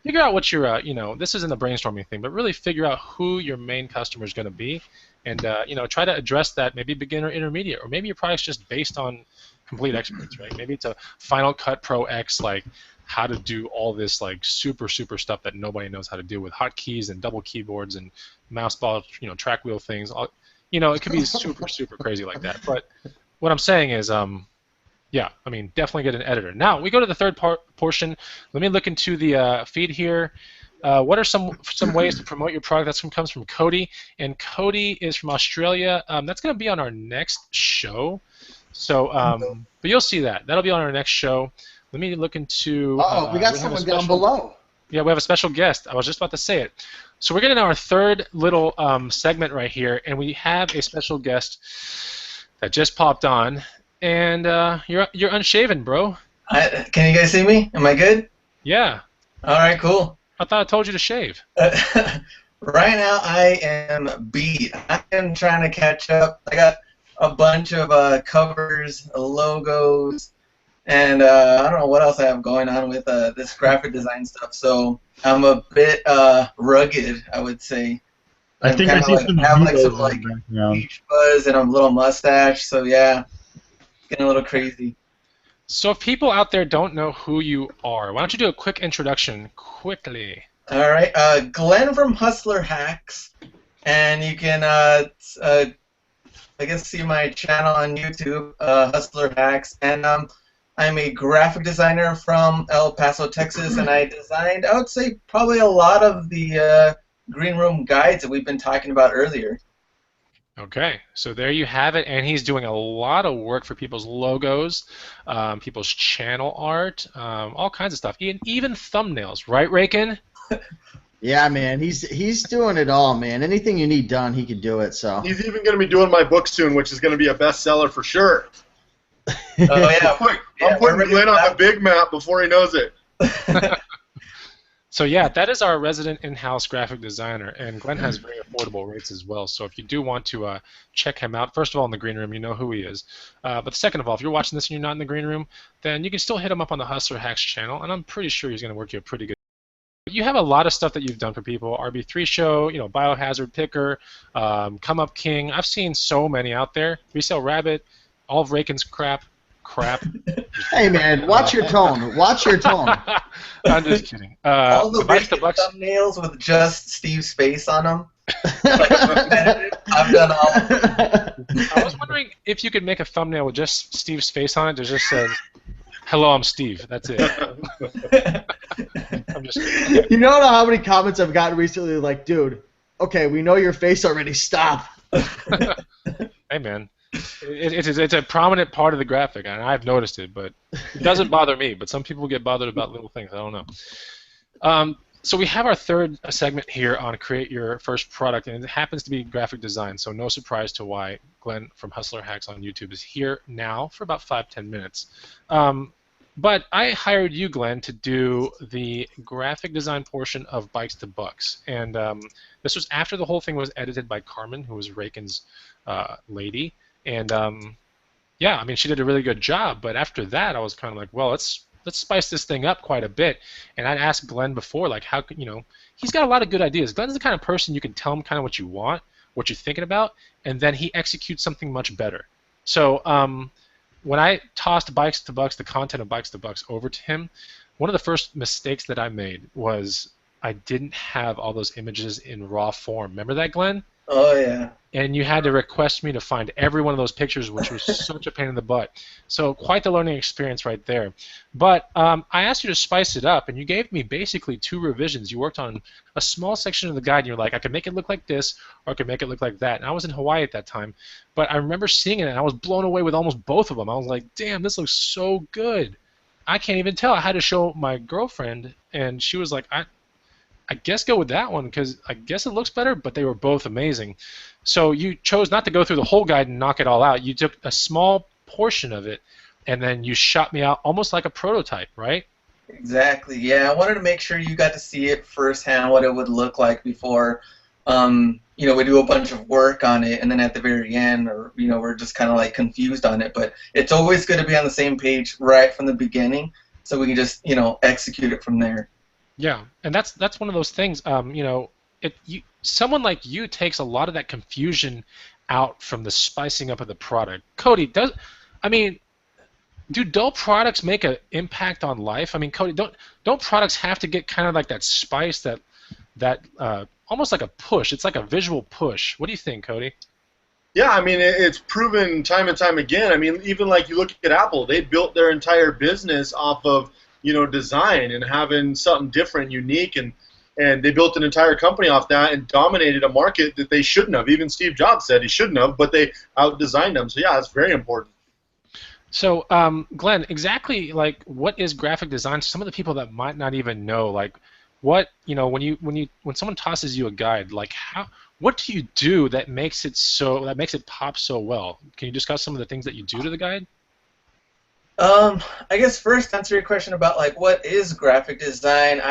figure out what your, this isn't a brainstorming thing, but really figure out who your main customer is going to be. And try to address that, maybe beginner, intermediate, or maybe your product's just based on complete experts, right? Maybe it's a Final Cut Pro X, like how to do all this like super stuff that nobody knows how to do with hotkeys and double keyboards and mouse ball, track wheel things. It could be super crazy like that. But what I'm saying is, yeah, I mean, definitely get an editor. Now we go to the third portion. Let me look into the feed here. What are some ways to promote your product? That comes from Cody, and Cody is from Australia. That's going to be on our next show. So, but you'll see that. That'll be on our next show. Let me look into.
We got someone down below.
Yeah, we have a special guest. I was just about to say it. So we're getting our third little segment right here, and we have a special guest that just popped on, and you're unshaven, bro.
Can you guys see me? Am I good?
Yeah.
All right, cool.
I thought I told you to shave.
Right now, I am beat. I am trying to catch up. I got a bunch of covers, logos, and I don't know what else I have going on with this graphic design stuff. So I'm a bit rugged, I would say.
I think I see some
have like some
background.
beach buzz and a little mustache. So yeah, getting a little crazy.
So if people out there don't know who you are, why don't you do a quick introduction, quickly?
All right, Glen from Hustler Hacks, and you can, I guess, see my channel on YouTube, Hustler Hacks, and I'm a graphic designer from El Paso, Texas, and I designed, I would say, probably a lot of the green room guides that we've been talking about earlier.
Okay, so there you have it, and he's doing a lot of work for people's logos, people's channel art, all kinds of stuff, even thumbnails, right, Rakin?
Yeah, man, he's doing it all, man. Anything you need done, he can do it. So
he's even going to be doing my book soon, which is going to be a bestseller for sure.
Oh yeah,
I'm putting Glenn on the big map before he knows it.
So yeah, that is our resident in-house graphic designer, and Glen has very affordable rates as well. So if you do want to check him out, first of all, in the green room, you know who he is. But second of all, if you're watching this and you're not in the green room, then you can still hit him up on the Hustler Hacks channel, and I'm pretty sure he's going to work you a pretty good. You have a lot of stuff that you've done for people. RB3 Show, Biohazard Picker, Come Up King. I've seen so many out there. Resale Rabbit, all of Rakin's crap.
Hey man, watch your tone. Watch your tone.
I'm just kidding.
All the
Rakin
thumbnails with just Steve's face on them. I've done all of them.
I was wondering if you could make a thumbnail with just Steve's face on it that just says, "Hello, I'm Steve." That's it. I'm just kidding.
You know how many comments I've gotten recently like, dude, okay, we know your face already, stop.
Hey man. It's a prominent part of the graphic, and I've noticed it, but it doesn't bother me. But some people get bothered about little things. I don't know. So we have our third segment here on Create Your First Product, and it happens to be graphic design, so no surprise to why Glen from Hustler Hacks on YouTube is here now for about 5-10 minutes. But I hired you, Glen, to do the graphic design portion of Bikes to Bucks, and this was after the whole thing was edited by Carmen, who was Rakin's lady. And yeah, I mean, she did a really good job. But after that, I was kind of like, well, let's spice this thing up quite a bit. And I'd asked Glen before, like, how could he's got a lot of good ideas. Glen's the kind of person you can tell him kind of what you want, what you're thinking about, and then he executes something much better. So when I tossed Bikes to Bucks, the content of Bikes to Bucks over to him, one of the first mistakes that I made was I didn't have all those images in raw form. Remember that, Glenn?
Oh yeah.
And you had to request me to find every one of those pictures, which was such a pain in the butt. So quite the learning experience right there. But I asked you to spice it up, and you gave me basically 2 revisions. You worked on a small section of the guide, and you're like, I could make it look like this, or I could make it look like that. And I was in Hawaii at that time, but I remember seeing it, and I was blown away with almost both of them. I was like, damn, this looks so good. I can't even tell. I had to show my girlfriend, and she was like, I guess go with that one because I guess it looks better, but they were both amazing. So you chose not to go through the whole guide and knock it all out. You took a small portion of it, and then you shot me out almost like a prototype, right?
Exactly. Yeah, I wanted to make sure you got to see it firsthand, what it would look like before, you know, we do a bunch of work on it, and then at the very end, or you know, we're just kind of like confused on it. But it's always good to be on the same page right from the beginning, so we can just, you know, execute it from there.
Yeah, and that's one of those things. You know, someone like you takes a lot of that confusion out from the spicing up of the product. Cody, do dull products make an impact on life? I mean, Cody, don't products have to get kind of like that spice, that almost like a push? It's like a visual push. What do you think, Cody?
Yeah, I mean, it's proven time and time again. I mean, even like you look at Apple, they built their entire business off of, you know, design and having something different, unique, and they built an entire company off that and dominated a market that they shouldn't have. Even Steve Jobs said he shouldn't have, but they out-designed them. So yeah, it's very important.
So, Glenn, exactly like what is graphic design? Some of the people that might not even know, like, what, you know, when someone tosses you a guide, like what do you do that makes it pop so well? Can you discuss some of the things that you do to the guide?
I guess first answer your question about like what is graphic design.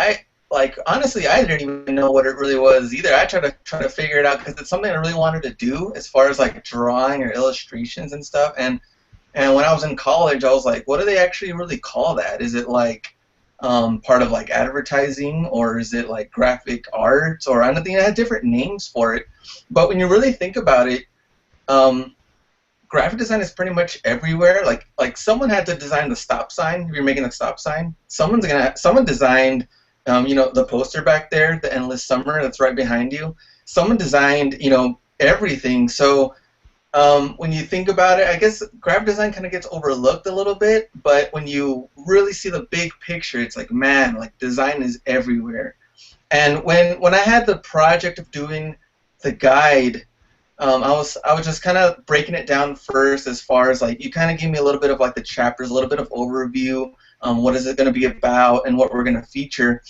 Honestly, I didn't even know what it really was either. I tried to figure it out because it's something I really wanted to do as far as like drawing or illustrations and stuff. And when I was in college, I was like, what do they actually really call that? Is it like part of like advertising, or is it like graphic arts, or I don't think it had different names for it. But when you really think about it, graphic design is pretty much everywhere. Like someone had to design the stop sign. If you're making a stop sign, someone designed, you know, the poster back there, the endless summer that's right behind you. Someone designed, you know, everything. So when you think about it, I guess graphic design kind of gets overlooked a little bit. But when you really see the big picture, it's like, man, like design is everywhere. And when I had the project of doing the guide, I was just kind of breaking it down first as far as like you kind of gave me a little bit of like the chapters, a little bit of overview, what is it going to be about and what we're going to feature.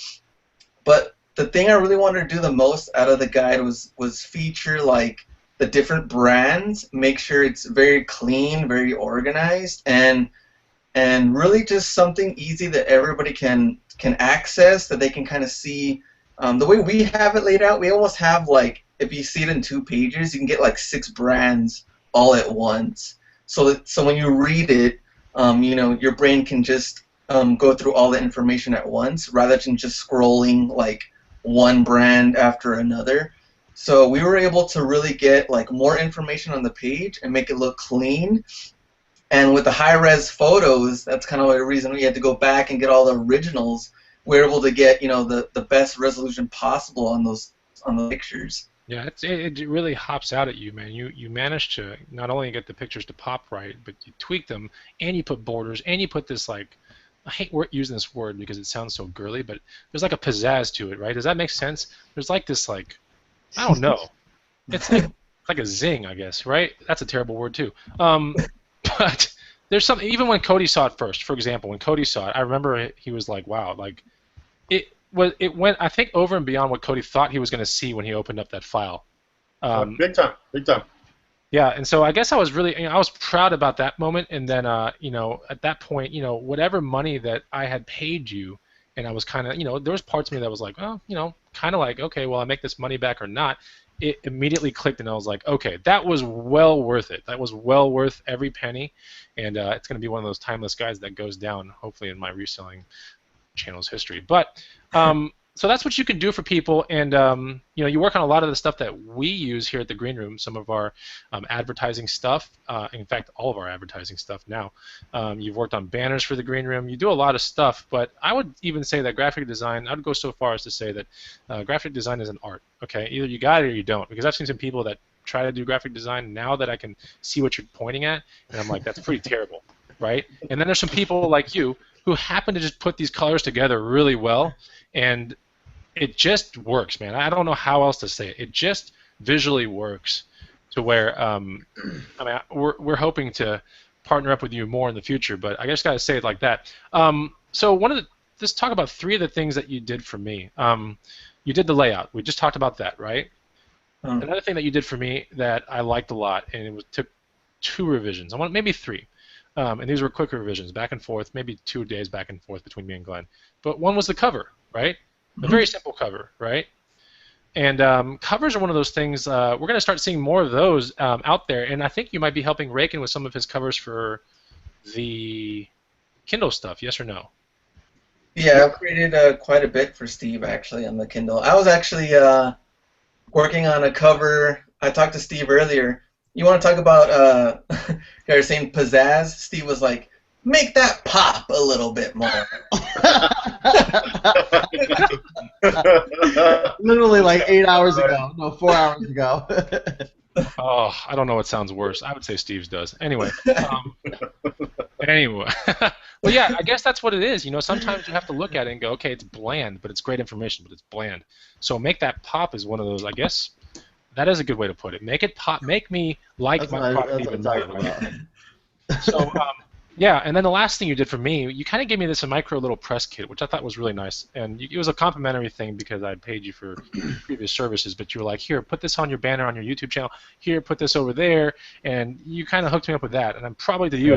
But the thing I really wanted to do the most out of the guide was feature like the different brands, make sure it's very clean, very organized, and really just something easy that everybody can access, that they can kind of see. The way we have it laid out, we almost have like, if you see it in 2 pages, you can get like 6 brands all at once. So when you read it, you know, your brain can just go through all the information at once rather than just scrolling like one brand after another. So we were able to really get like more information on the page and make it look clean. And with the high-res photos, that's kind of the reason we had to go back and get all the originals. We're able to get, you know, the best resolution possible on the pictures.
Yeah, it really hops out at you, man. You managed to not only get the pictures to pop right, but you tweak them, and you put borders, and you put this, like, I hate using this word because it sounds so girly, but there's like a pizzazz to it, right? Does that make sense? There's like this, like, I don't know. It's like a zing, I guess, right? That's a terrible word too. But there's something. Even when Cody saw it first, for example, when Cody saw it, I remember he was like, "Wow!" Like, it went, I think, over and beyond what Cody thought he was going to see when he opened up that file.
Big time, big time.
Yeah, and so I guess I was really, I was proud about that moment, and then, you know, at that point, you know, whatever money that I had paid you, and I was kind of, you know, there was parts of me that was like, well, you know, kind of like, okay, well, I make this money back or not. It immediately clicked, and I was like, okay, that was well worth it. That was well worth every penny, and it's going to be one of those timeless guides that goes down, hopefully, in my reselling channel's history. But so that's what you can do for people, and you know, you work on a lot of the stuff that we use here at the Green Room. Some of our advertising stuff, in fact, all of our advertising stuff now. You've worked on banners for the Green Room. You do a lot of stuff, but I would even say that graphic design. I'd go so far as to say that graphic design is an art. Okay, either you got it or you don't. Because I've seen some people that try to do graphic design now that I can see what you're pointing at, and I'm like, that's pretty terrible, right? And then there's some people like you who happen to just put these colors together really well, and it just works, man. I don't know how else to say it. It just visually works to where, I mean, we're hoping to partner up with you more in the future, but I just got to say it like that. So let's talk about 3 of the things that you did for me. You did the layout. We just talked about that, right? Another thing that you did for me that I liked a lot, and it took 2 revisions. I want maybe 3. And these were quick revisions, back and forth, maybe 2 days back and forth between me and Glenn. But one was the cover, right? A very simple cover, right? And covers are one of those things, we're going to start seeing more of those out there, and I think you might be helping Rakin with some of his covers for the Kindle stuff, yes or no?
Yeah, I've created quite a bit for Steve, actually, on the Kindle. I was actually working on a cover. I talked to Steve earlier. You want to talk about, you were saying pizzazz? Steve was like, make that pop a little bit more.
Literally like 8 hours ago. No, 4 hours ago.
Oh, I don't know what sounds worse. I would say Steve's does. Anyway. Anyway. Well, yeah, I guess that's what it is. You know, sometimes you have to look at it and go, okay, it's bland, but it's great information, but it's bland. So make that pop is one of those, I guess. That is a good way to put it. Make it pop. Make me like my product even more. Right? So, yeah, and then the last thing you did for me, you kind of gave me this micro little press kit, which I thought was really nice. And it was a complimentary thing because I paid you for previous services, but you were like, here, put this on your banner on your YouTube channel. Here, put this over there. And you kind of hooked me up with that. And I'm probably to you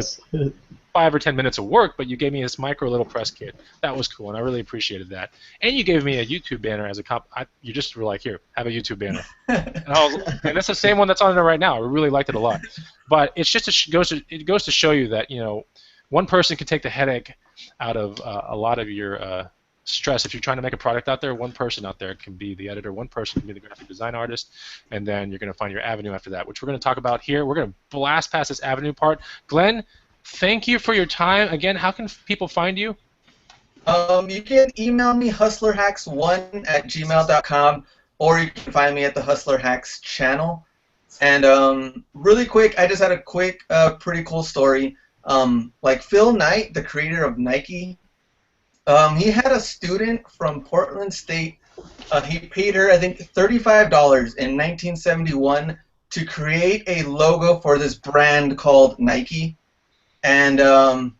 5 or 10 minutes of work, but you gave me this micro little press kit. That was cool, and I really appreciated that. And you gave me a YouTube banner as a comp. You just were like, here, have a YouTube banner. And that's the same one that's on there right now. I really liked it a lot. But it's just it goes to show you that, you know, one person can take the headache out of a lot of your stress. If you're trying to make a product out there, one person out there can be the editor, one person can be the graphic design artist, and then you're going to find your avenue after that, which we're going to talk about here. We're going to blast past this avenue part. Glenn, thank you for your time. Again, how can people find you?
You can email me, hustlerhacks1@gmail.com, or you can find me at the Hustler Hacks channel. And really quick, I just had a quick, pretty cool story. Like Phil Knight, the creator of Nike, he had a student from Portland State. He paid her, I think, $35 in 1971 to create a logo for this brand called Nike. And I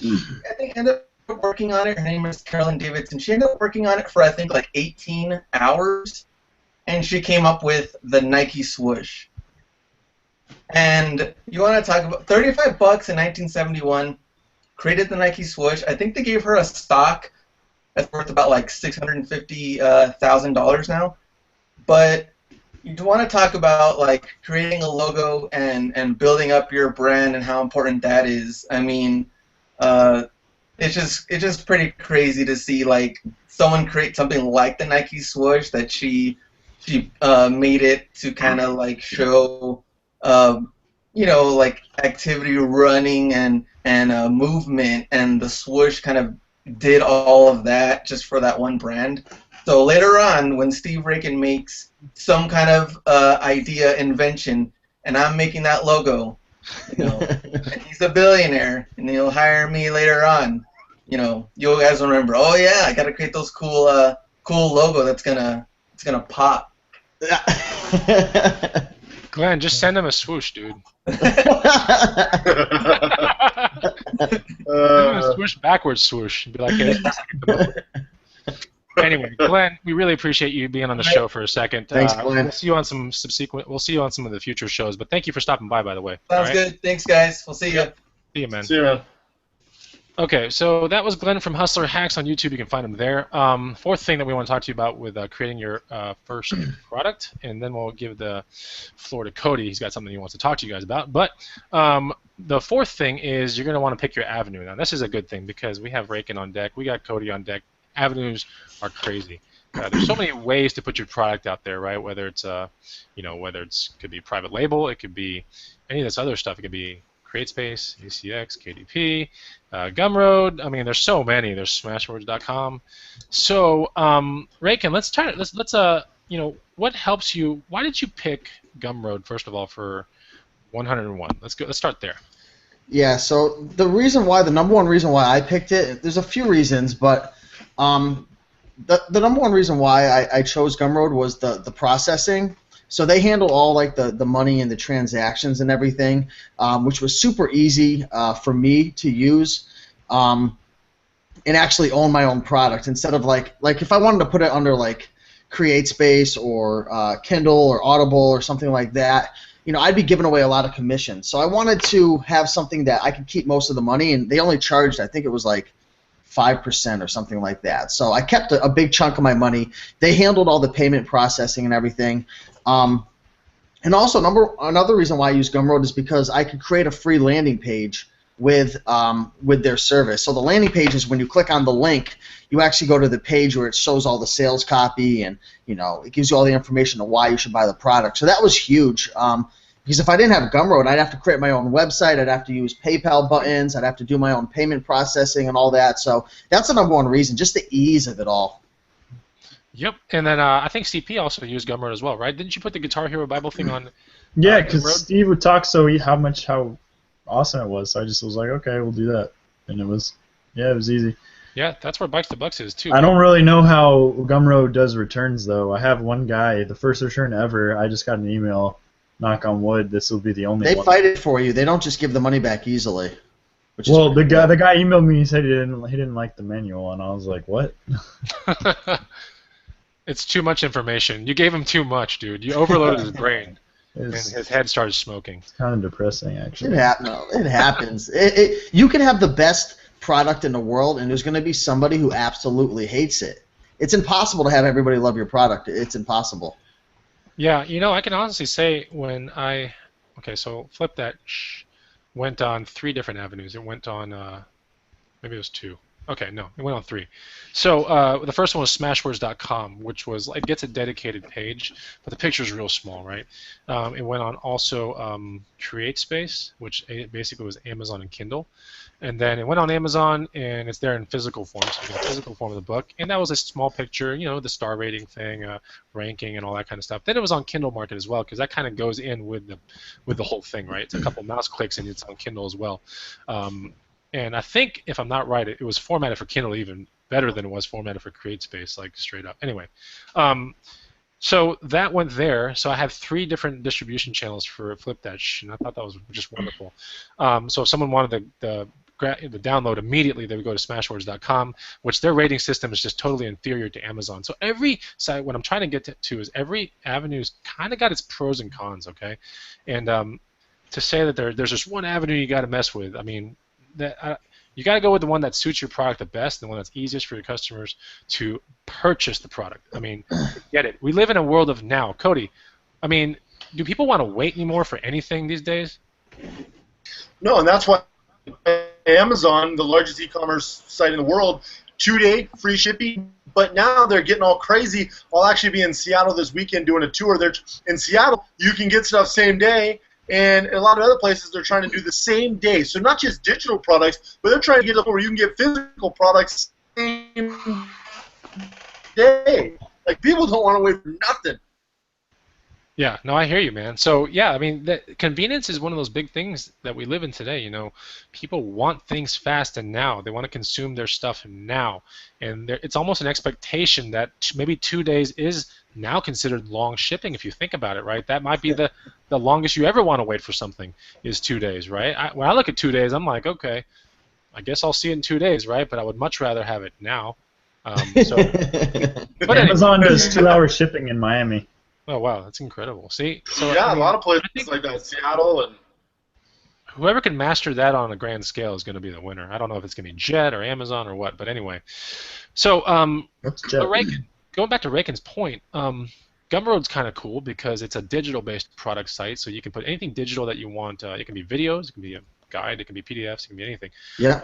think ended up working on it. Her name is Carolyn Davidson. She ended up working on it for, I think, like 18 hours, and she came up with the Nike swoosh. And you want to talk about $35 in 1971, created the Nike swoosh. I think they gave her a stock that's worth about like $650,000 now. But you want to talk about like creating a logo and building up your brand and how important that is. I mean, it's just pretty crazy to see like someone create something like the Nike swoosh that she made it to kind of like show, you know, like activity, running and movement, and the swoosh kind of did all of that just for that one brand. So later on, when Steve Rakin makes some kind of idea, invention, and I'm making that logo, you know, and he's a billionaire, and he'll hire me later on, you know, you guys will remember, oh yeah, I gotta create those cool logo that's gonna pop.
Glenn, just send him a swoosh, dude. Send him a swoosh, backwards swoosh. Be like, hey, anyway, Glenn, we really appreciate you being on the show for a second.
Thanks, Glenn.
We'll see you on some subsequent. We'll see you on some of the future shows. But thank you for stopping by the way.
Sounds good. Thanks, guys. We'll see you.
See you, man.
See you, man.
Okay, so that was Glenn from Hustler Hacks on YouTube. You can find him there. Fourth thing that we want to talk to you about with creating your first product, and then we'll give the floor to Cody. He's got something he wants to talk to you guys about. But the fourth thing is you're going to want to pick your avenue. Now, this is a good thing because we have Rakin on deck. We got Cody on deck. avenues are crazy. There's so many ways to put your product out there, right? Whether it's could be private label, it could be any of this other stuff. It could be CreateSpace, ACX, KDP, Gumroad. I mean, there's so many. There's Smashwords.com. So, Raykin, what helps you? Why did you pick Gumroad first of all for 101? Let's start there.
Yeah, so the number one reason why I picked it, there's a few reasons, but the number one reason why I chose Gumroad was the processing. So they handle all like the money and the transactions and everything, which was super easy for me to use and actually own my own product instead of like if I wanted to put it under like CreateSpace or Kindle or Audible or something like that, I'd be giving away a lot of commissions. So I wanted to have something that I could keep most of the money, and they only charged, I think it was like 5% or something like that. So I kept a big chunk of my money. They handled all the payment processing and everything. And also another reason why I use Gumroad is because I could create a free landing page with their service. So the landing page is when you click on the link, you actually go to the page where it shows all the sales copy and it gives you all the information on why you should buy the product. So that was huge. Because if I didn't have Gumroad, I'd have to create my own website, I'd have to use PayPal buttons, I'd have to do my own payment processing and all that. So that's the number one reason, just the ease of it all.
Yep, and then I think CP also used Gumroad as well, right? Didn't you put the Guitar Hero Bible thing on?
Yeah, because Steve would talk how awesome it was. So I just was like, okay, we'll do that, and it was easy.
Yeah, that's where Bikes to Bucks is too.
I don't really know how Gumroad does returns though. I have one guy, the first return ever. I just got an email. Knock on wood, this will be the only one.
They fight it for you. They don't just give the money back easily.
Well, the guy emailed me. He said he didn't like the manual, and I was like, what?
It's too much information. You gave him too much, dude. You overloaded his brain, and his head started smoking. It's
kind of depressing, actually.
It happens. You can have the best product in the world, and there's going to be somebody who absolutely hates it. It's impossible to have everybody love your product. It's impossible.
Yeah, I can honestly say so Flip That went on 3 different avenues. It went on, maybe it was 2. Okay, no, it went on 3. So the first one was Smashwords.com, which was it gets a dedicated page, but the picture's real small, right? It went on also CreateSpace, which basically was Amazon and Kindle. And then it went on Amazon, and it's there in physical form, so you get a physical form of the book. And that was a small picture, the star rating thing, ranking, and all that kind of stuff. Then it was on Kindle Market as well, because that kind of goes in with the whole thing, right? It's a couple mouse clicks, and it's on Kindle as well. And I think, if I'm not right, it was formatted for Kindle even better than it was formatted for CreateSpace, like straight up. Anyway, so that went there. So I have 3 different distribution channels for Flip That, and I thought that was just wonderful. So if someone wanted the download immediately, they would go to Smashwords.com, which their rating system is just totally inferior to Amazon. So every site, what I'm trying to get to is every avenue's kind of got its pros and cons, okay? And to say that there's just one avenue you got to mess with, I mean, you got to go with the one that suits your product the best, the one that's easiest for your customers to purchase the product. I mean, get it. We live in a world of now. Cody, I mean, do people want to wait anymore for anything these days?
No, and that's why Amazon, the largest e-commerce site in the world, 2-day free shipping. But now they're getting all crazy. I'll actually be in Seattle this weekend doing a tour. There in Seattle, you can get stuff same day. And in a lot of other places, they're trying to do the same day. So not just digital products, but they're trying to get to where you can get physical products same day. Like, people don't want to wait for nothing.
Yeah, no, I hear you, man. So, yeah, I mean, convenience is one of those big things that we live in today. People want things fast and now. They want to consume their stuff now. And it's almost an expectation that maybe 2 days is now considered long shipping if you think about it, right? That might be the longest you ever want to wait for something is 2 days, right? When I look at 2 days, I'm like, okay, I guess I'll see it in 2 days, right? But I would much rather have it now. But
Amazon does 2-hour shipping in Miami.
Oh, wow, that's incredible. See? So,
yeah, a lot of places like that, Seattle and...
Whoever can master that on a grand scale is going to be the winner. I don't know if it's going to be Jet or Amazon or what, but anyway. So, going back to Raykin's point, Gumroad's kind of cool because it's a digital-based product site, so you can put anything digital that you want. It can be videos, it can be guide. It can be PDFs. It can be anything.
Yeah.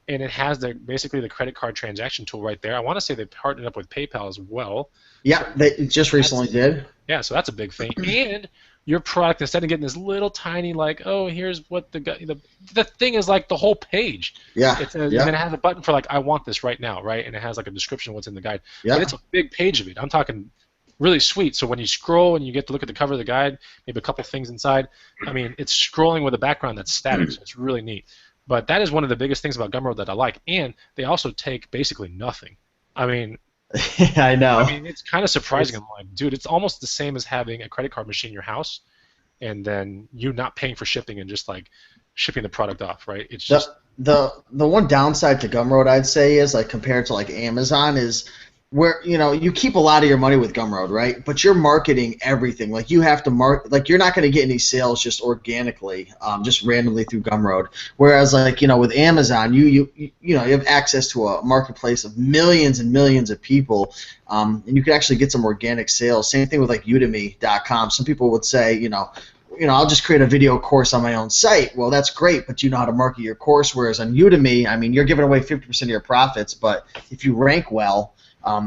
And it has basically the credit card transaction tool right there. I want to say they partnered up with PayPal as well.
Yeah, they just recently did.
Yeah, so that's a big thing. And your product, instead of getting this little tiny like, oh, here's what the thing is like the whole page.
Yeah.
And then it has a button for like, I want this right now, right? And it has like a description of what's in the guide.
Yeah.
But it's a big page of it. I'm talking really sweet. So when you scroll and you get to look at the cover of the guide, maybe a couple things inside, I mean, it's scrolling with a background that's static, so it's really neat. But that is one of the biggest things about Gumroad that I like. And they also take basically nothing. I mean,
I know.
I mean, it's kind of surprising. I'm like, dude, it's almost the same as having a credit card machine in your house, and then you not paying for shipping and just like shipping the product off, right? It's just
the one downside to Gumroad, I'd say, is like compared to like Amazon, is where you keep a lot of your money with Gumroad, right? But you're marketing everything. Like you have to like you're not going to get any sales just organically, just randomly through Gumroad. Whereas like with Amazon, you have access to a marketplace of millions and millions of people, and you can actually get some organic sales. Same thing with like Udemy.com. Some people would say, I'll just create a video course on my own site. Well, that's great, but you know how to market your course. Whereas on Udemy, I mean, you're giving away 50% of your profits, but if you rank well,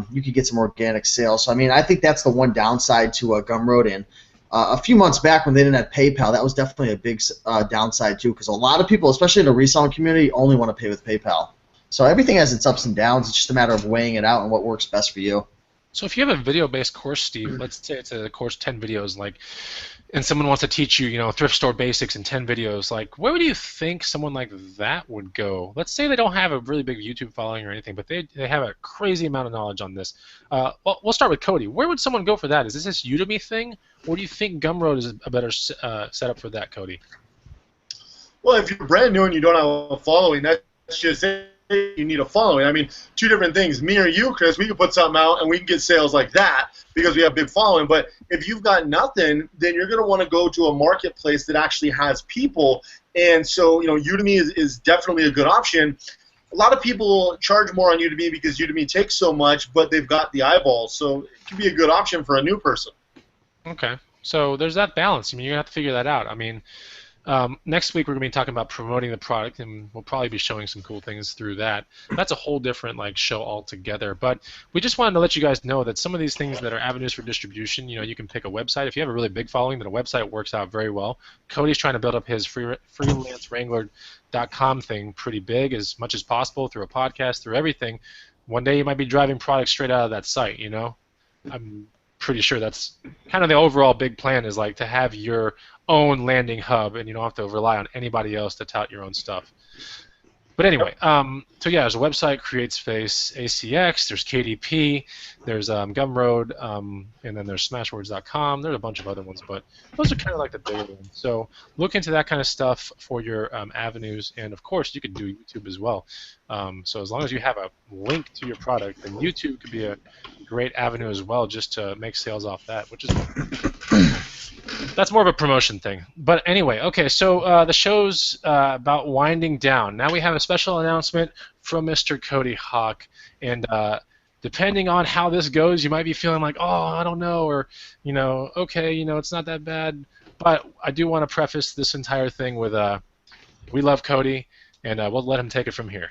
you could get some organic sales. So, I mean, I think that's the one downside to Gumroad. And a few months back when they didn't have PayPal, that was definitely a big downside too, because a lot of people, especially in the reselling community, only want to pay with PayPal. So everything has its ups and downs. It's just a matter of weighing it out and what works best for you.
So if you have a video-based course, Steve, let's say it's a course 10 videos, like, and someone wants to teach you, thrift store basics in 10 videos, like, where would you think someone like that would go? Let's say they don't have a really big YouTube following or anything, but they have a crazy amount of knowledge on this. Well, we'll start with Cody. Where would someone go for that? Is this Udemy thing, or do you think Gumroad is a better setup for that, Cody?
Well, if you're brand new and you don't have a following, that's just it. You need a following. I mean, two different things. Me or you, Chris, we can put something out and we can get sales like that because we have big following. But if you've got nothing, then you're going to want to go to a marketplace that actually has people. And so, Udemy is definitely a good option. A lot of people charge more on Udemy because Udemy takes so much, but they've got the eyeballs. So it can be a good option for a new person.
Okay. So there's that balance. I mean, you're going to have to figure that out. I mean, next week we're going to be talking about promoting the product, and we'll probably be showing some cool things through that. That's a whole different show altogether. But we just wanted to let you guys know that some of these things that are avenues for distribution, you can pick a website. If you have a really big following, then a website works out very well. Cody's trying to build up his freelancewrangler.com thing pretty big, as much as possible, through a podcast, through everything. One day you might be driving products straight out of that site. I'm pretty sure that's kind of the overall big plan, is like to have your own landing hub, and you don't have to rely on anybody else to tout your own stuff. But anyway, so yeah, there's a website, CreateSpace, ACX, there's KDP, there's Gumroad, and then there's Smashwords.com. There's a bunch of other ones, but those are kind of like the bigger ones. So look into that kind of stuff for your avenues, and of course you could do YouTube as well. So as long as you have a link to your product, then YouTube could be a great avenue as well, just to make sales off that, which is that's more of a promotion thing. But anyway, okay, so the show's about winding down. Now we have a special announcement from Mr. Cody Hawk, and depending on how this goes, you might be feeling like, oh, I don't know, or, okay, it's not that bad. But I do want to preface this entire thing with we love Cody, and we'll let him take it from here.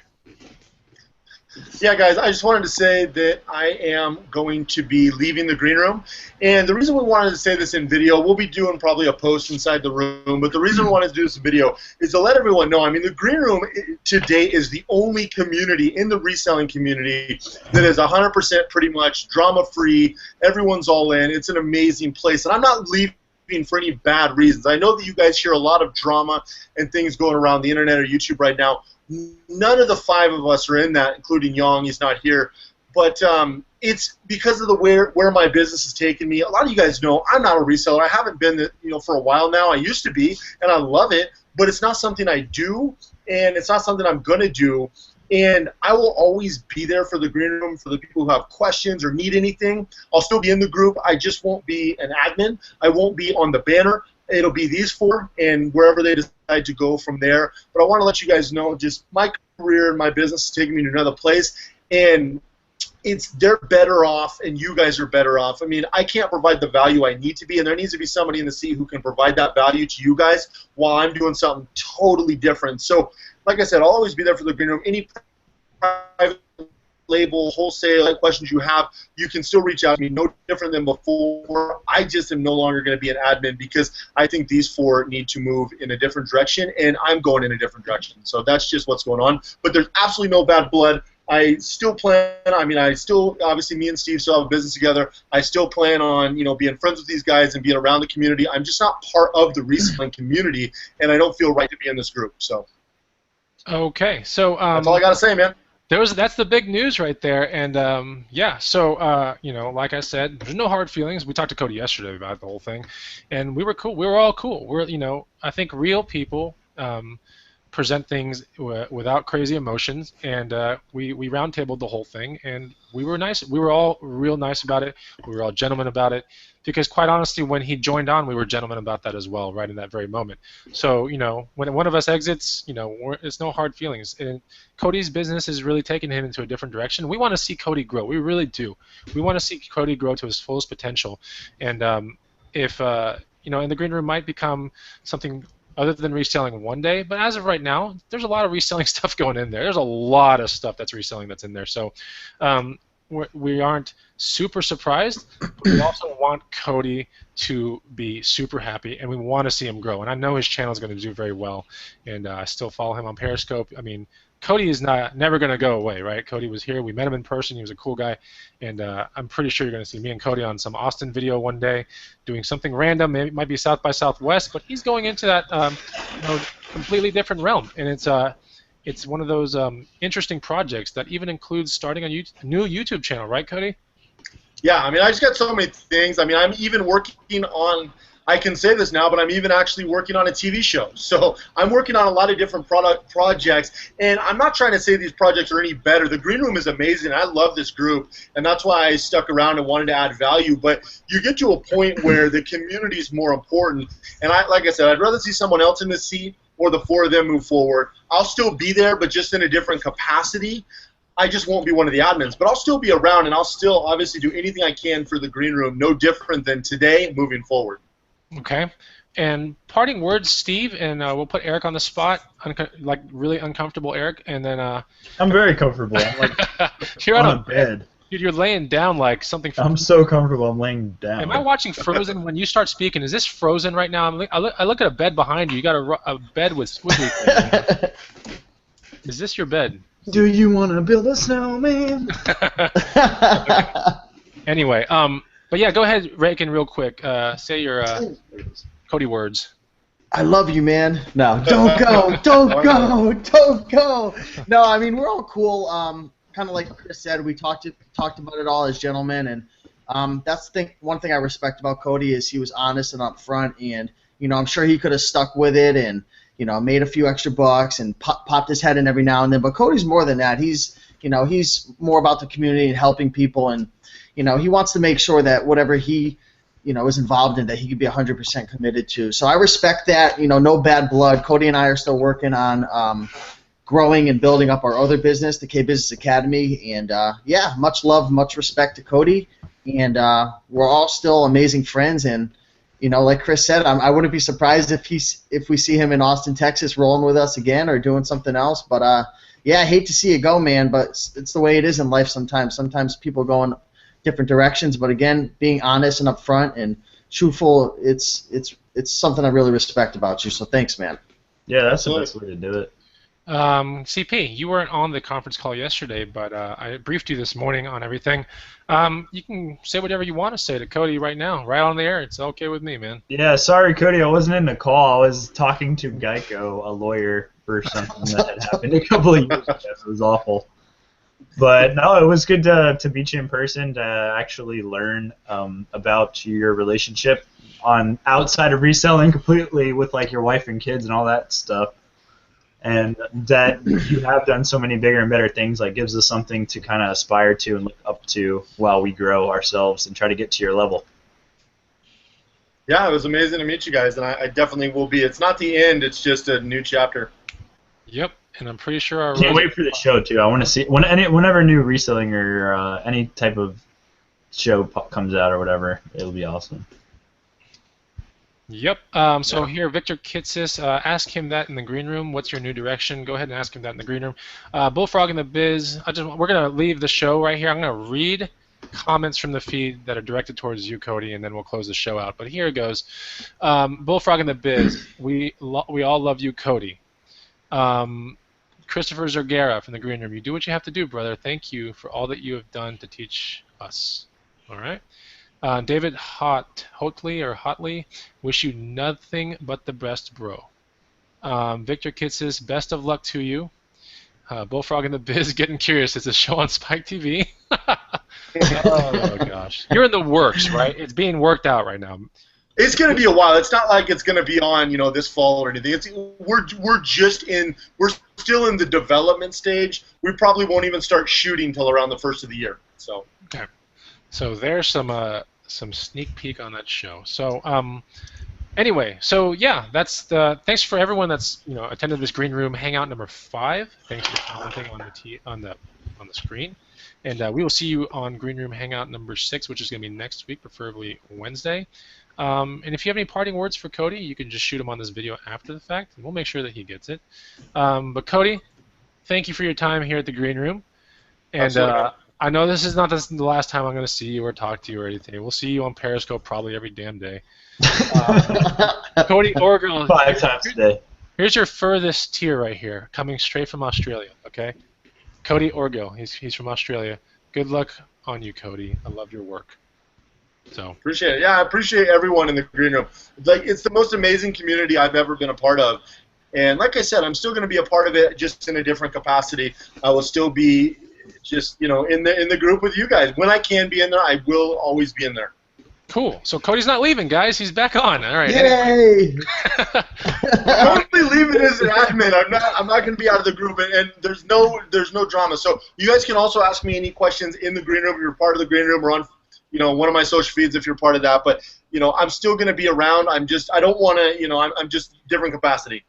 Yeah, guys, I just wanted to say that I am going to be leaving the green room. And the reason we wanted to say this in video, we'll be doing probably a post inside the room, but the reason we wanted to do this video is to let everyone know, I mean, the green room today is the only community in the reselling community that is 100% pretty much drama-free. Everyone's all in. It's an amazing place. And I'm not leaving for any bad reasons. I know that you guys hear a lot of drama and things going around the internet or YouTube right now. None of the five of us are in that, including Young. He's not here. But it's because of the where my business has taken me. A lot of you guys know I'm not a reseller. I haven't been for a while now. I used to be, and I love it. But it's not something I do, and it's not something I'm going to do. And I will always be there for the green room, for the people who have questions or need anything. I'll still be in the group. I just won't be an admin. I won't be on the banner. It'll be these four, and wherever they decide to go from there. But I want to let you guys know, just my career and my business is taking me to another place, and they're better off, and you guys are better off. I mean, I can't provide the value I need to be, and there needs to be somebody in the seat who can provide that value to you guys while I'm doing something totally different. So, like I said, I'll always be there for the green room. Any private label, wholesale questions you have, you can still reach out to me. No different than before. I just am no longer going to be an admin because I think these four need to move in a different direction, and I'm going in a different direction. So that's just what's going on. But there's absolutely no bad blood. I still plan, obviously me and Steve still have a business together. I still plan on, being friends with these guys and being around the community. I'm just not part of the reselling community, and I don't feel right to be in this group. So.
Okay, so
that's all I got to say, man.
That's the big news right there, and yeah. So like I said, there's no hard feelings. We talked to Cody yesterday about the whole thing, and we were cool. We were all cool. I think real people present things without crazy emotions, and we roundtabled the whole thing, and we were nice. We were all real nice about it. We were all gentlemen about it, because quite honestly, when he joined on, we were gentlemen about that as well, right in that very moment. So when one of us exits, it's no hard feelings. And Cody's business is really taking him into a different direction. We want to see Cody grow. We really do. We want to see Cody grow to his fullest potential, and if and the green room might become something other than reselling one day, but as of right now, there's a lot of reselling stuff going in there. There's a lot of stuff that's reselling that's in there. So we aren't super surprised, but we also want Cody to be super happy, and we want to see him grow. And I know his channel is going to do very well, and I still follow him on Periscope. I mean, Cody is never going to go away, right? Cody was here. We met him in person. He was a cool guy, and I'm pretty sure you're going to see me and Cody on some Austin video one day, doing something random. Maybe it might be South by Southwest, but he's going into that completely different realm, and it's one of those interesting projects that even includes starting a new YouTube channel, right, Cody?
Yeah, I mean, I just got so many things. I mean, I'm even working on, I can say this now, but I'm even actually working on a TV show. So I'm working on a lot of different projects, and I'm not trying to say these projects are any better. The Green Room is amazing. I love this group, and that's why I stuck around and wanted to add value. But you get to a point where the community is more important, and like I said, I'd rather see someone else in the seat or the four of them move forward. I'll still be there, but just in a different capacity. I just won't be one of the admins, but I'll still be around, and I'll still obviously do anything I can for the Green Room, no different than today moving forward.
Okay. And parting words, Steve, and we'll put Eric on the spot, like really uncomfortable Eric, and then...
I'm very comfortable. I'm like
you're
on a bed.
Dude, you're laying down like something...
I'm so comfortable, I'm laying down.
Am I watching Frozen when you start speaking? Is this Frozen right now? I look at a bed behind you. You got a bed with squiggly things. Is this your bed?
Do you want to build a snowman?
Anyway, but yeah, go ahead, Rakin, real quick. Say your Cody words.
I love you, man. No, don't go, don't go, don't go. No, I mean, we're all cool. Kind of like Chris said, we talked about it all as gentlemen, and that's one thing I respect about Cody is he was honest and upfront, and I'm sure he could have stuck with it and made a few extra bucks and popped his head in every now and then. But Cody's more than that. He's more about the community and helping people, and he wants to make sure that whatever he is involved in, that he could be 100% committed to. So I respect that. No bad blood. Cody and I are still working on growing and building up our other business, the K Business Academy, and yeah, much love, much respect to Cody, and we're all still amazing friends. And like Chris said, I wouldn't be surprised if we see him in Austin, Texas, rolling with us again or doing something else. But yeah, I hate to see it go, man. But it's the way it is in life sometimes. Sometimes people go in different directions. But again, being honest and upfront and truthful, it's something I really respect about you. So thanks, man.
Yeah, that's the best way to do it.
CP, you weren't on the conference call yesterday, but I briefed you this morning on everything. You can say whatever you want to say to Cody right now, right on the air. It's okay with me, man.
Yeah, sorry, Cody, I wasn't in the call. I was talking to Geico, a lawyer, for something that had happened a couple of years ago. It was awful. But no, it was good to meet you in person, to actually learn about your relationship on outside of reselling completely with like your wife and kids and all that stuff. And that you have done so many bigger and better things, like gives us something to kind of aspire to and look up to while we grow ourselves and try to get to your level.
Yeah, it was amazing to meet you guys, and I definitely will be. It's not the end; it's just a new chapter.
Yep. and I'm pretty sure our
Can't wait for the show too. I want to see whenever new reselling or any type of show comes out or whatever. It'll be awesome.
Yep. So here, Victor Kitsis, ask him that in the green room. What's your new direction? Go ahead and ask him that in the green room. Bullfrog in the Biz. We're gonna leave the show right here. I'm gonna read comments from the feed that are directed towards you, Cody, and then we'll close the show out. But here it goes. Bullfrog in the Biz. We all love you, Cody. Christopher Zergara from the green room. You do what you have to do, brother. Thank you for all that you have done to teach us. All right. David Hotley, wish you nothing but the best, bro. Victor Kitsis, best of luck to you. Bullfrog in the Biz, getting curious. It's a show on Spike TV. Oh gosh, you're in the works, right? It's being worked out right now.
It's going to be a while. It's not like it's going to be on, this fall or anything. We're still in the development stage. We probably won't even start shooting till around the first of the year. So.
Okay. So there's some sneak peek on that show. So anyway, so yeah, thanks for everyone that's attended this green room hangout number 5. Thanks for commenting on the screen, and we will see you on green room hangout number 6, which is going to be next week, preferably Wednesday. And if you have any parting words for Cody, you can just shoot him on this video after the fact, and we'll make sure that he gets it. But Cody, thank you for your time here at the green room, and I know this is not the last time I'm going to see you or talk to you or anything. We'll see you on Periscope probably every damn day. Cody Orgel.
5 times a day.
Here's your furthest tier right here, coming straight from Australia, okay? Cody Orgel. He's from Australia. Good luck on you, Cody. I love your work. So
appreciate it. Yeah, I appreciate everyone in the green room. It's the most amazing community I've ever been a part of. And like I said, I'm still going to be a part of it, just in a different capacity. I will still be just in the group with you guys. When I can be in there, I will always be in there.
Cool. So Cody's not leaving, guys. He's back on. All right.
Yay!
I'm only leaving as an admin. I'm not going to be out of the group, and there's no drama. So you guys can also ask me any questions in the green room if you're part of the green room, or on one of my social feeds if you're part of that. But I'm still going to be around. I don't want to. I'm just different capacity.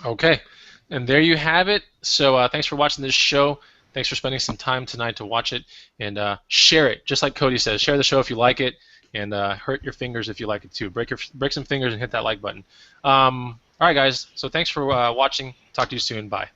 Okay. And there you have it. So thanks for watching this show. Thanks for spending some time tonight to watch it, and share it. Just like Cody says, share the show if you like it, and hurt your fingers if you like it too. Break some fingers and hit that like button. All right, guys. So thanks for watching. Talk to you soon. Bye.